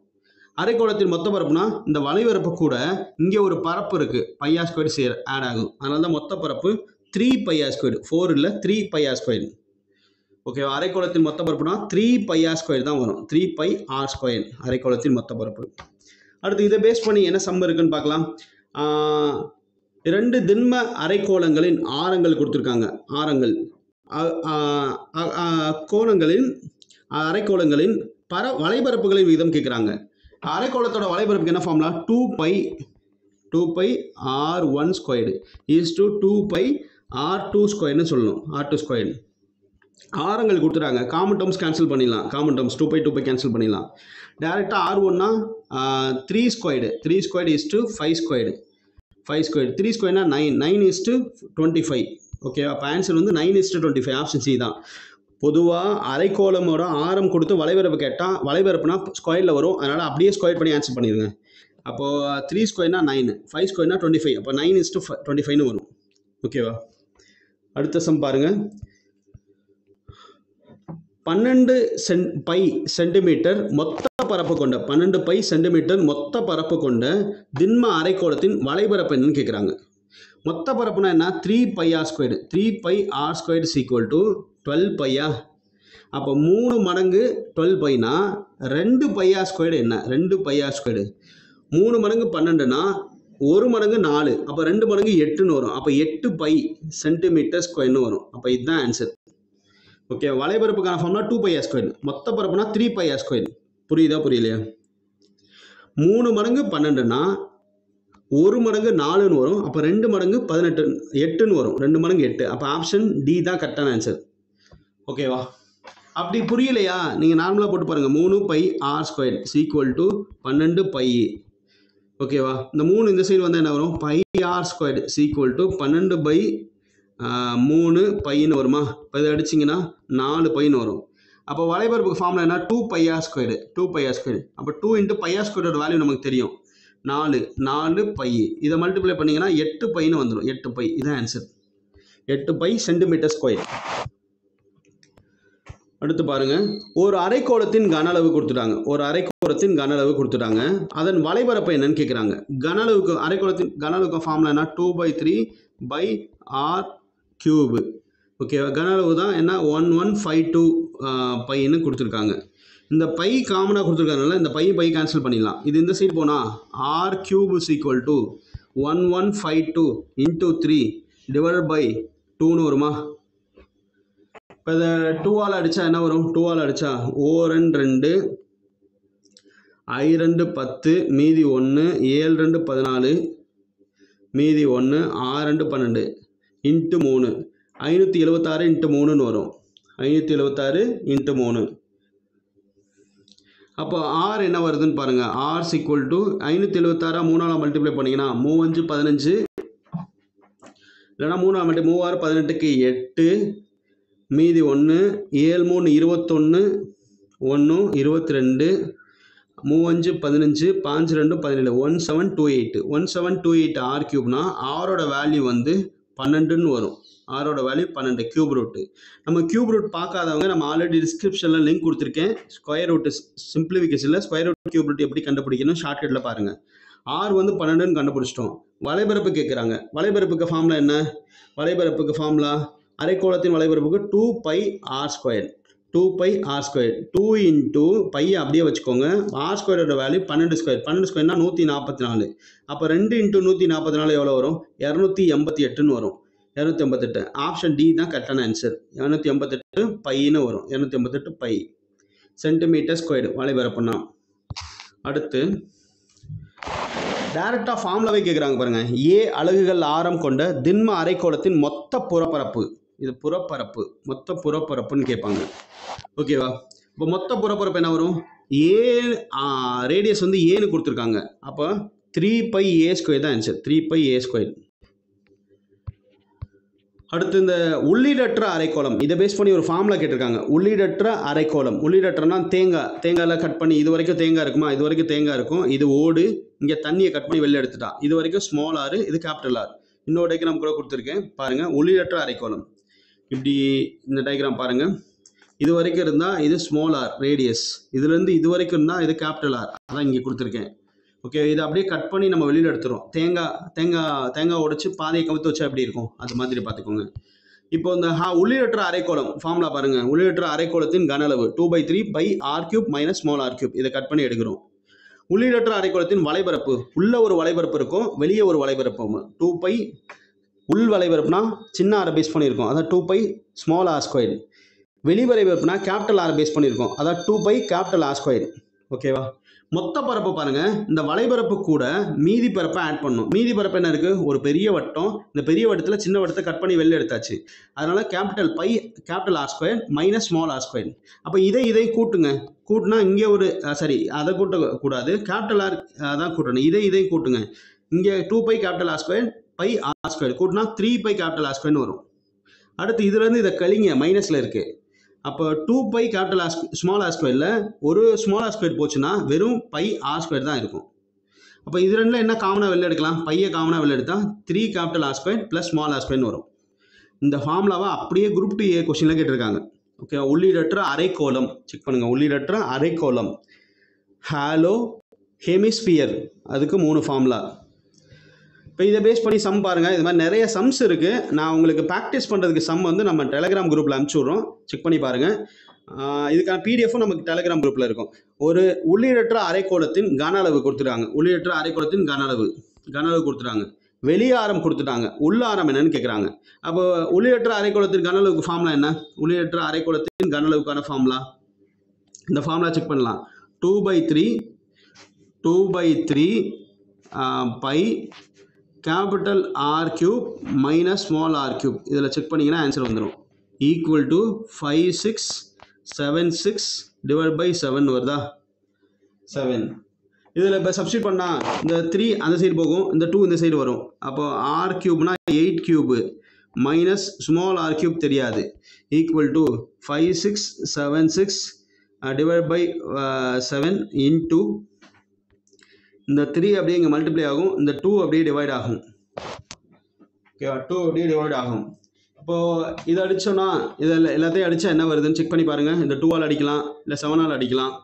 அரைக்கோளத்தின் மொத்த பரப்புனா இந்த வலைபரப்பு கூட இங்கே ஒரு பரப்பு இருக்குது, πr² ஆட் ஆகும். அதனால தான் மொத்த பரப்பு 3πr². 4 இல்லை, 3πr². ஓகே, அரைக்கோளத்தின் மொத்த பரப்புனா 3πr² தான் வரும். 3πr². அரைக்கோளத்தின் மொத்த பரப்பு. அடுத்து இதை பேஸ் பண்ணி என்ன சம் இருக்குன்னு பார்க்கலாம். 2 திண்ம அரைக்கோளங்களின் ஆரங்கள் கொடுத்துருக்காங்க. ஆரங்கள் கோணங்களின் அரைக்கோளங்களின் வலைபரப்புகளின் விகிதம் கேட்குறாங்க. அரைக்கோளத்தோட வலைபரப்புக்கு என்ன formula? 2πr1² is to 2πr2² சொல்லணும். r2². ஆரங்கள் கொடுத்துறாங்க. காமன் டேர்ம்ஸ் கேன்சல் பண்ணிடலாம். காமன் டேர்ம்ஸ் 2π கேன்சல் பண்ணிடலாம். டேரெக்டாக r1னா 3² 3² is to 5². 5². 3²னா 9. 9 is to 25. Okay, அப்போ ஆன்சர் வந்து 9:25. ஆப்ஷன் சி தான். பொதுவாக அரைக்கோளமோட ஆரம் கொடுத்து வலைபரப்பு கேட்டால் வலைபரப்புனா ஸ்கொயரில் வரும். அதனால் அப்படியே ஸ்கொயர் பண்ணி ஆன்சர் பண்ணிடுங்க. அப்போது 3² 9, 5² 25. அப்போ 9:25ன்னு வரும். ஓகேவா, அடுத்த சம் பாருங்கள். 12 π சென்டிமீட்டர் மொத்த பரப்பு கொண்ட 12 π சென்டிமீட்டர் மொத்த பரப்பு கொண்ட திண்ம அரைக்கோளத்தின் வலைபரப்பு என்னன்னு கேட்குறாங்க. மொத்த பரப்புனா என்ன? 3πr². 3πr² is equal to 12π. அப்போ 3 மடங்கு 12πனா 2πr² என்ன? 2πr². 3 மடங்கு 12னா 1 மடங்கு 4. அப்போ 2 மடங்கு 8ன்னு வரும். அப்போ 8 π சென்டிமீட்டர் ஸ்கொயர்னு வரும். அப்போ இதுதான் ஆன்சர். Okay, வலைபரப்புக்கான formula 2πr². மொத்த பரப்புனா 3πr². புரியுதா புரியலையா? 3 மடங்கு 12னா 1 மடங்கு 4ன்னு வரும். அப்போ 2 மடங்கு 18 8ன்னு வரும். 2 மடங்கு 8. அப்போ ஆப்ஷன் டி தான் கரெக்டான ஆன்சர். ஓகேவா? அப்படி புரியலையா, நீங்கள் நார்மலாக போட்டு பாருங்கள். 3πr² = 12π. ஓகேவா? இந்த 3 இந்த சைடு வந்தால் என்ன வரும்? πr² = 12/3πன்னு வருமா? இப்போ இதை அடிச்சிங்கன்னா 4πன்னு வரும். அப்போ வலைபரப்புக்கு ஃபார்முலா என்ன? 2πr². அப்போ 2 × πr² வேல்யூ நமக்கு தெரியும் 4π. இதை மல்டிப்ளை பண்ணிங்கன்னா 8πன்னு வந்துடும். 8π இதான் ஆன்சர். 8π cm². அடுத்து பாருங்க, ஒரு அரைக்கோளத்தின் கன அளவு கொடுத்துட்டாங்க. அதன் வலைபரப்பு என்னன்னு கேட்குறாங்க. அரைக்கோளத்தின் கன அளவுக்கு ஃபார்முலா என்ன? 2/3/r³. ஓகே, கன அளவு தான் என்ன? 1152 பைன்னு கொடுத்துருக்காங்க. இந்த பை காமனாக கொடுத்துருக்காங்கல்ல, இந்த பை கேன்சல் பண்ணிடலாம். இது இந்த சைடு போனால் r³ = 1152 × 3 / 2ன்னு வருமா? இப்போ இதை 2ஆல் அடித்தா என்ன வரும்? 2ஆல் அடித்தா O2 2, I2 10, மீதி 1, 7 2 14, மீதி 1, 6 2 12 × 3 576 × 3ன்னு வரும். 576 × 3. அப்போ R என்ன வருதுன்னு பாருங்க. R = 576 3ஆல் மல்டிப்ளை பண்ணிங்கன்னா 3 5 15, இல்லைனா 3 3 6 18க்கு 8, மீதி 1, 7 3 21, 1 22, 3 5 15, 5 2 17, 1728. 1728 r³ ஆரோட வேல்யூ வந்து 12ன்னு வரும். ஆரோட வேல்யூ 12 கியூப் ரூட். நம்ம கியூப் ரூட் பார்க்காதவங்க நம்ம ஆல்ரெடி டிஸ்கிரிப்ஷனில் லிங்க் கொடுத்துருக்கேன். ஸ்கொயர் ரூட் சிம்பிளிஃபிகேஷனில் ஸ்கொயர் ரூட் கியூப் ரூட் எப்படி கண்டுபிடிக்கணும் ஷார்ட்கட்டில் பாருங்கள். ஆர் வந்து 12ன்னு கண்டுபிடிச்சிட்டோம். வலைபரப்பு கேட்குறாங்க. வலைபரப்புக்கு ஃபார்முலா என்ன? வலைபரப்புக்கு ஃபார்முலா அரைக்கோளத்தின் வலைபரப்புக்கு 2πr². 2πr². 2 × π அப்படியே வச்சுக்கோங்க. r² value 12². 12²னா 144. அப்போ 2 × 144 எவ்வளோ வரும்? 288ன்னு வரும். 288. ஆப்ஷன் டி தான் கரெக்டான ஆன்சர். 288 பைன்னு வரும். 288 பை cm² வலைபரப்புனா. அடுத்து டைரக்டாக ஃபார்முலாவே கேட்குறாங்க பாருங்க. ஏ அலகுகள் ஆரம் கொண்ட திண்ம அரைக்கோளத்தின் மொத்த புறப்பரப்பு. இது புறப்பரப்பு, மொத்த புறப்பரப்புன்னு கேட்பாங்க. ஓகேவா? இப்போ மொத்த புறப்பரப்பு என்ன வரும்? ஏ ரேடியஸ் வந்து ஏன்னு கொடுத்துருக்காங்க. அப்போ 3πa² தான் ஆன்சர். 3πa². அடுத்து இந்த உள்ளீடற்ற அரைக்கோளம், இதை பேஸ் பண்ணி ஒரு ஃபார்முலா கேட்டிருக்காங்க. உள்ளீடற்ற அரைக்கோளம். உள்ளீடற்றனா தேங்காயில் கட் பண்ணி இது வரைக்கும் தேங்காய் இருக்குமா? இது வரைக்கும் தேங்காய் இருக்கும். இது ஓடு. இங்கே தண்ணியை கட் பண்ணி வெளில எடுத்துட்டா. இது வரைக்கும் ஸ்மால் ஆர், இது கேபிட்டல் ஆர். இன்னொரு டைக்ராம் கூட கொடுத்துருக்கேன் பாருங்கள். உள்ளீடற்ற அரைக்கோளம் இப்படி இந்த டைக்ராம் பாருங்கள். இது வரைக்கும் இருந்தால் இது ஸ்மால் ஆர் ரேடியஸ். இதுலேருந்து இது வரைக்கும் இருந்தால் இது கேபிட்டல் ஆர். அதான் இங்கே கொடுத்துருக்கேன். ஓகே, இதை அப்படியே கட் பண்ணி நம்ம வெளியில் எடுத்துரும். தேங்காய் உடைச்சு பாதையை கவுத்து வச்சா எப்படி இருக்கும்? அது மாதிரி பார்த்துக்கோங்க. இப்போ இந்த உள்ளீடற்ற அரைக்கோளம் ஃபார்முலா பாருங்கள். உள்ளீடற்ற அரைக்கோளத்தின் கன அளவு 2/3πr³ - r³. இதை கட் பண்ணி எடுக்கிறோம். உள்ளீடற்ற அரைக்கோளத்தின் வலைபரப்பு, உள்ள ஒரு வலைபரப்பு இருக்கும், வெளியே ஒரு வலைபரப்பு. 2π உள் வலைபரப்புனா சின்ன ஆரை பேஸ் பண்ணியிருக்கோம், அதான் 2πr². வெளி வலைபரப்புனா கேபிட்டல் ஆரை பேஸ் பண்ணியிருக்கோம், அதான் 2πR². ஓகேவா? மொத்த பரப்பு பாருங்க. இந்த வலைபரப்பு கூட மீதி பரப்பை ஆட் பண்ணணும். மீதி பரப்பு என்ன இருக்கு? ஒரு பெரிய வட்டம். இந்த பெரிய வட்டத்தில் சின்ன வட்டத்தை கட் பண்ணி வெளில எடுத்தாச்சு. அதனால கேபிட்டல் R² - r². அப்போ இதை கூட்டுங்க. கூட்டினா இங்கே ஒரு அதை கூட்டக்கூடாது, கேபிட்டல் ஆர் தான் கூட்டணும். இதை கூட்டுங்க. இங்கே 2πR² πr² கூட்டினா 3πR² வரும். அடுத்து இதுலேருந்து இதை கழிங்க, மைனஸில் இருக்குது. அப்போ 2πR² ஒரு ஸ்மால் r² போச்சுன்னா வெறும் πr² தான் இருக்கும். அப்போ இது ரெண்டில் என்ன காமனாக வெளில எடுக்கலாம்? பையை காமனாக வெளில எடுத்தால் 3R² + r² வரும். இந்த ஃபார்முலாவை அப்படியே குரூப் 2A கொஸ்டினில் கேட்டிருக்காங்க. ஓகே, உள்ளீடற்ற அரைக்கோளம் செக் பண்ணுங்கள். உள்ளீடற்ற அரைக்கோளம் ஹாலோ ஹெமிஸ்பியர், அதுக்கு 3 ஃபார்முலா. இப்போ இதை பேஸ் பண்ணி சம் பாருங்கள். இது மாதிரி நிறைய சம்ஸ் இருக்குது. நான் உங்களுக்கு ப்ராக்டிஸ் பண்ணுறதுக்கு சம் வந்து நம்ம டெலகிராம் குரூப்பில் அனுப்பிச்சி விட்றோம். செக் பண்ணி பாருங்கள். இதுக்கான பிடிஎஃப்பும் நமக்கு டெலகிராம் குரூப்பில் இருக்கும். ஒரு உள்ளீடற்ற அரைக்கோளத்தின் கன அளவு கொடுத்துருக்காங்க. உள்ளீடற்ற அரைக்கோளத்தின் கன அளவு கொடுத்துருக்காங்க. வெளியாரம் கொடுத்துட்டாங்க, உள்ளாரம் என்னன்னு கேட்குறாங்க. அப்போ உள்ளியற்ற அரைக்கோளத்தின் கன அளவுக்கு ஃபார்முலா என்ன? உள்ளியற்ற அரைக்கோளத்தின் கன அளவுக்கான ஃபார்முலா இந்த ஃபார்முலா செக் பண்ணலாம். 2/3 pi capital R cube minus small r cube. இதில் செக் பண்ணிங்கன்னா ஆன்சர் வந்துடும். ஈக்குவல் டு 5676 டிவைட் பை 7 வருதா? 7. இதில் இப்போ சப்ஸ்டியூட் பண்ணால் இந்த 3 அந்த சைடு போகும், இந்த 2 இந்த சைடு வரும். அப்போ R கியூப்னா 8 cube minus small r cube தெரியாது. Equal to 5676 divide by 7 into இந்த 3 அப்படியே இங்கே மல்டிப்ளை ஆகும், இந்த 2 அப்படியே டிவைட் ஆகும். ஓகேவா? 2 அப்படியே டிவைட் ஆகும். அப்போது இதை அடித்தோன்னா இதில் எல்லாத்தையும் அடித்தா என்ன வருதுன்னு செக் பண்ணி பாருங்கள். இந்த 2ஆல் அடிக்கலாம், இல்லை 7ஆல் அடிக்கலாம்.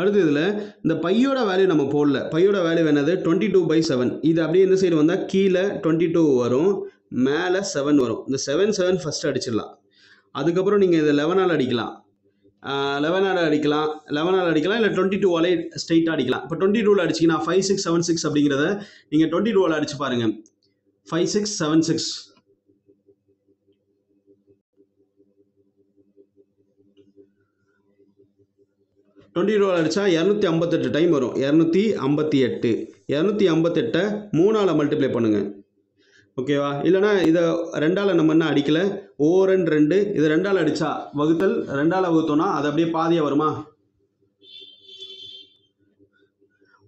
அடுத்து இதில் இந்த பையோட வேல்யூ நம்ம போடல. பையோட வேல்யூ என்னது? 22/7. இது அப்படியே இந்த சைடு வந்தால் கீழே 22 வரும், மேலே 7 வரும். இந்த 7 ஃபஸ்ட்டு அடிச்சிடலாம். அதுக்கப்புறம் நீங்கள் இதை 11ஆல் அடிக்கலாம், 11ஆல் அடிக்கலாம், 11ஆல் அடிக்கலாம், இல்லை 22ஆலே ஸ்ட்ரைட்டாக அடிக்கலாம். இப்போ 22ஆல் அடிச்சிங்கன்னா 5676 அப்படிங்கிறத நீங்கள் 22ஆல் அடிச்சு பாருங்கள். 5676 22ஆல் அடித்தா 258 டைம் வரும். 258 258 3ஆல் மல்டிப்ளை பண்ணுங்கள். ஓகேவா? இல்லைனா இதை 2ஆல் நம்ம என்ன அடிக்கல, ஓரன் 2, இதை 2ஆல் அடித்தா வகுத்தல் 2ஆல் வகுத்தோன்னா அது அப்படியே பாதியாக வருமா?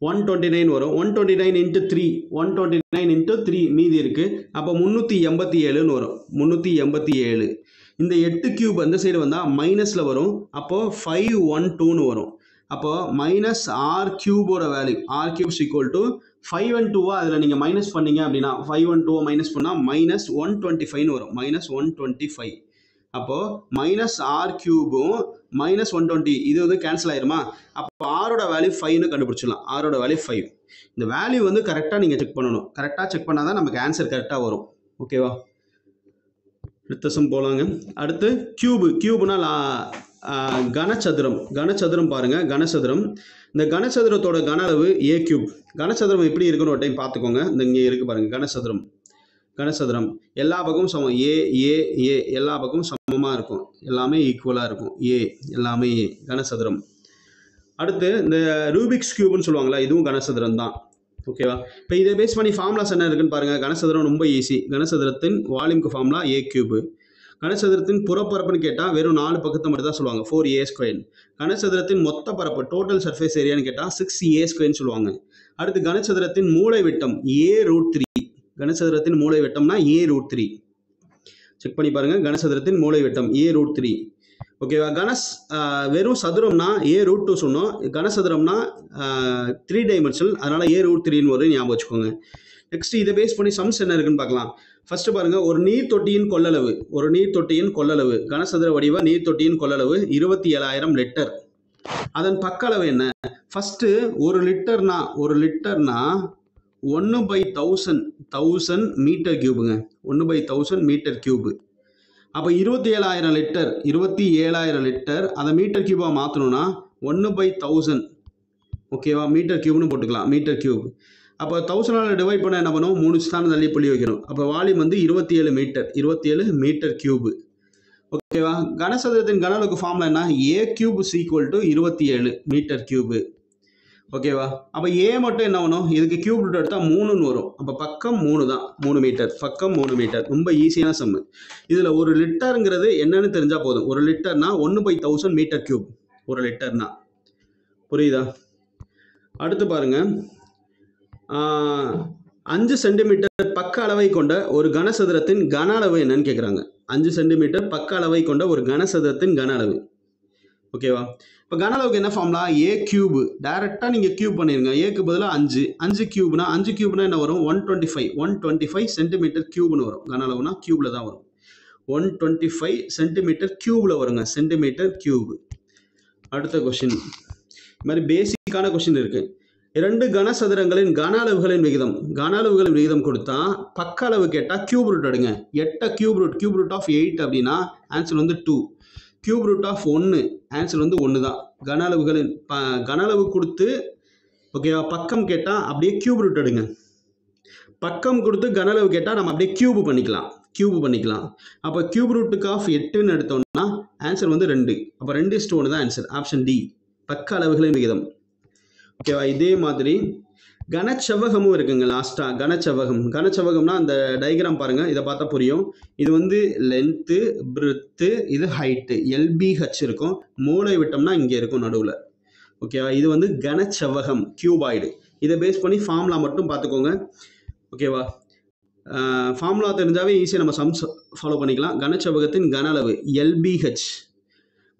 129 வரும். 129 இன்ட்டு 3, 129 இன்ட்டு 3 மீதி இருக்குது. அப்போ 387ன்னு வரும். 387. இந்த 8 கியூப் அந்த சைடு வந்தால் மைனஸில் வரும். அப்போது 512ன்னு வரும். அப்போ மைனஸ் R கியூபோட value, R cubes equal to 512 அதில் நீங்கள் மைனஸ் பண்ணீங்க அப்படின்னா 512 மைனஸ் பண்ணால் மைனஸ் 125ன்னு வரும். மைனஸ் 125. அப்போது மைனஸ் R கியூபும் மைனஸ் 120 இது வந்து கேன்சல் ஆயிருமா? அப்போ ஆரோட வேல்யூ 5ன்னு கண்டுபிடிச்சிடலாம். ஆரோட வேல்யூ 5. இந்த வேல்யூ வந்து கரெக்டாக நீங்கள் செக் பண்ணணும். கரெக்டாக செக் பண்ணால் தான் நமக்கு ஆன்சர் கரெக்டாக வரும். ஓகேவா? அடுத்த சம் போகலாங்க. அடுத்து கியூபுனா கனசதுரம். கனசதுரம் பாருங்கள். கனசதுரம், இந்த கனசதுரத்தோட கன அளவு A கியூப். கனசதுரம் எப்படி இருக்குன்னு ஒரு டைம் பார்த்துக்கோங்க. இந்த இங்கே இருக்குது பாருங்கள் கனசதுரம். கனசதுரம் எல்லா பக்கமும் சமம், ஏ எல்லா பக்கமும் சமமாக இருக்கும், எல்லாமே ஈக்குவலாக இருக்கும். எல்லாமே கனசதுரம். அடுத்து இந்த ரூபிக்ஸ் கியூப்னு சொல்லுவாங்களா, இதுவும் கனசதுரம் தான். ஓகேவா? இப்போ இதை பேஸ் பண்ணி ஃபார்முலாஸ் என்ன இருக்குன்னு பாருங்கள். கனசதுரம் ரொம்ப ஈஸி. கனசதுரத்தின் வால்யூம்க்கு ஃபார்முலா A கியூபு. கனசதுரத்தின் புறப்பரப்புன்னு கேட்டால் வெறும் 4 பக்கத்தை மட்டும் தான் சொல்லுவாங்க, 4A². கனசதுரத்தின் மொத்த பரப்பு டோட்டல் சர்ஃபேஸ் ஏரியான்னு கேட்டால் 6A² சொல்லுவாங்க. அடுத்து கனசதுரத்தின் மூலை விட்டம் A√3. கனசதுரத்தின் மூலை விட்டம்னா A√3. செக் பண்ணி பாருங்கள். கனசதுரத்தின் மூலை விட்டம் A√3. ஓகேவா? வெறும் சதுரம்னா A√2 சொன்னோம். கனசதுரம்னா 3 டைமென்ஷனல், அதனால் A√3ன்னு ஒரு ஞாபகம் வச்சுக்கோங்க. நெக்ஸ்ட் இதை பேஸ் பண்ணி சம்ஸ் என்ன இருக்குன்னு பார்க்கலாம். ஃபர்ஸ்ட் பாருங்க, ஒரு நீர் தொட்டியின் கொள்ளளவு, கனசதுர வடிவ நீர் தொட்டியின் கொள்ளளவு 27,000 லிட்டர். அதன் பக்க அளவு என்ன? ஃபர்ஸ்ட் ஒரு லிட்டர்னா 1/1000 மீட்டர் கியூபுங்க. 1/1000 மீட்டர் கியூபு. அப்போ 27,000 லிட்டர் அதை மீட்டர் கியூபாக மாற்றணும்னா 1/1000. ஓகேவா? மீட்டர் கியூப்னு போட்டுக்கலாம். Metre cube. அப்போ 1000ஆல் டிவைட் பண்ண என்ன பண்ணும்? 3 ஸ்தானம் தள்ளி புள்ளி வைக்கணும். அப்போ வால்யூம் வந்து 27 மீட்டர் கியூபு. ஓகேவா? கனசதுரத்தின் கன அளவுக்கு ஃபார்முலா என்ன? A cube is equal to 27 metre cube. ஓகேவா? அப்போ A மட்டும் என்ன பண்ணும்? இதுக்கு கியூப் ரூட் எடுத்தால் 3ன்னு வரும். அப்போ பக்கம் 3 தான், 3 மீட்டர். பக்கம் 3 மீட்டர். ரொம்ப ஈஸியான சம்மு. இதில் ஒரு லிட்டருங்கிறது என்னன்னு தெரிஞ்சால் போதும். ஒரு லிட்டர்னா 1/1000 மீட்டர் கியூப். ஒரு லிட்டர்னா புரியுதா? அடுத்து பாருங்க, 5 சென்டிமீட்டர் பக்க அளவை கொண்ட ஒரு கனசதுரத்தின் கன அளவு என்னன்னு கேட்குறாங்க. 5 சென்டிமீட்டர் பக்க அளவை கொண்ட ஒரு கனசதுரத்தின் கன அளவு. ஓகேவா? இப்போ கன அளவுக்கு என்ன ஃபார்முலா? A cube. டைரெக்டாக நீங்கள் கியூப் பண்ணிடுங்க. ஏக்கு பதிலாக 5 கியூப்னா என்ன வரும்? 125 சென்டிமீட்டர் கியூப்னு வரும். கன அளவுனா கியூபில் தான் வரும். 125 சென்டிமீட்டர் கியூப்ல வருங்க, சென்டிமீட்டர் கியூப். அடுத்த கொஸ்டின், இது மாதிரி பேசிக்கான கொஸ்டின் இருக்கு. 2 கனசதுரங்களின் கன அளவுகளின் விகிதம் கொடுத்தா பக்க அளவு கேட்டால் கியூப் ரூட் எடுங்க. 8 கியூப் ரூட் ஆஃப் 8 அப்படின்னா ஆன்சர் வந்து 2. கியூப் ரூட் ஆஃப் 1 ஆன்சர் வந்து 1 தான். கன அளவு கொடுத்து ஓகேவா, பக்கம் கேட்டால் அப்படியே கியூப் ரூட் எடுங்க. பக்கம் கொடுத்து கன அளவு கேட்டால் நம்ம அப்படியே கியூப் பண்ணிக்கலாம். அப்போ கியூப் ரூட்டுக்கு ஆஃப் 8ன்னு எடுத்தோம்னா ஆன்சர் வந்து 2. அப்போ 2:1 தான் ஆன்சர். ஆப்ஷன் டி, பக்க அளவுகளின் விகிதம். ஓகேவா, இதே மாதிரி கனச்செவ்வகமும் இருக்குங்க. லாஸ்டா கனச்செவ்வகம்னா அந்த டயக்ராம் பாருங்க, இதை பார்த்தா புரியும். இது வந்து லென்த்து, பிரெத்து, இது ஹைட்டு, LBH இருக்கும். மூளை விட்டோம்னா இங்கே இருக்கும் நடுவில். ஓகேவா, இது வந்து கனச்செவ்வகம், கியூபாய்டு. இதை பேஸ் பண்ணி ஃபார்முலா மட்டும் பார்த்துக்கோங்க. ஓகேவா, ஃபார்முலா தெரிஞ்சாவே ஈஸியாக நம்ம சம்ஸ் ஃபாலோ பண்ணிக்கலாம். கனச்செவ்வகத்தின் கன அளவு LBH,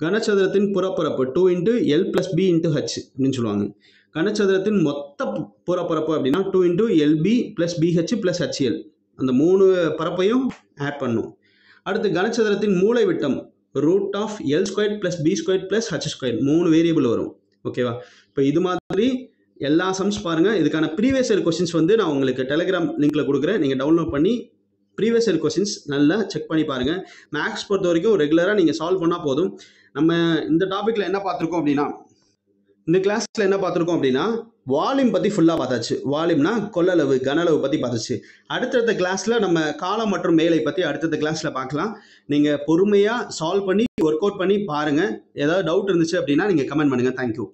கனச்சதுரத்தின் புறப்பரப்பு 2 × L + B × H அப்படின்னு சொல்லுவாங்க. கனச்சதுரத்தின் மொத்த புறப்பரப்பு அப்படின்னா 2 × LB + BH + HL, அந்த 3 பரப்பையும் ஆட் பண்ணும். அடுத்து கனச்சதுரத்தின் மூளை விட்டம் √L² + B² + H², 3 வேரியபிள் வரும். ஓகேவா, இப்போ இது மாதிரி எல்லா சம்ஸ் பாருங்க. இதுக்கான ப்ரீவியஸ் இயர் கொஸ்டின்ஸ் வந்து நான் உங்களுக்கு டெலிகிராம் லிங்க்ல கொடுக்குறேன். நீங்கள் டவுன்லோட் பண்ணி ப்ரீவியஸ் இயர் கொஸ்டின்ஸ் நல்லா செக் பண்ணி பாருங்க. மேக்ஸ் பொறுத்த வரைக்கும் ரெகுலராக நீங்கள் சால்வ் பண்ணால் போதும். நம்ம இந்த டாப்பிக்கில் என்ன பார்த்துருக்கோம் அப்படின்னா, இந்த கிளாஸில் என்ன பார்த்துருக்கோம் அப்படின்னா, வால்யூம் பற்றி ஃபுல்லாக பார்த்தாச்சு. வால்யூம்னா கொள்ளளவு, கன அளவு பற்றி பார்த்துச்சு. அடுத்தடுத்த கிளாஸில் நம்ம காலம் மற்றும் மேலை பற்றி அடுத்தடுத்த கிளாஸில் பார்க்கலாம். நீங்கள் பொறுமையாக சால்வ் பண்ணி ஒர்க் அவுட் பண்ணி பாருங்கள். ஏதாவது டவுட் இருந்துச்சு அப்படின்னா நீங்கள் கமெண்ட் பண்ணுங்கள். தேங்க்யூ.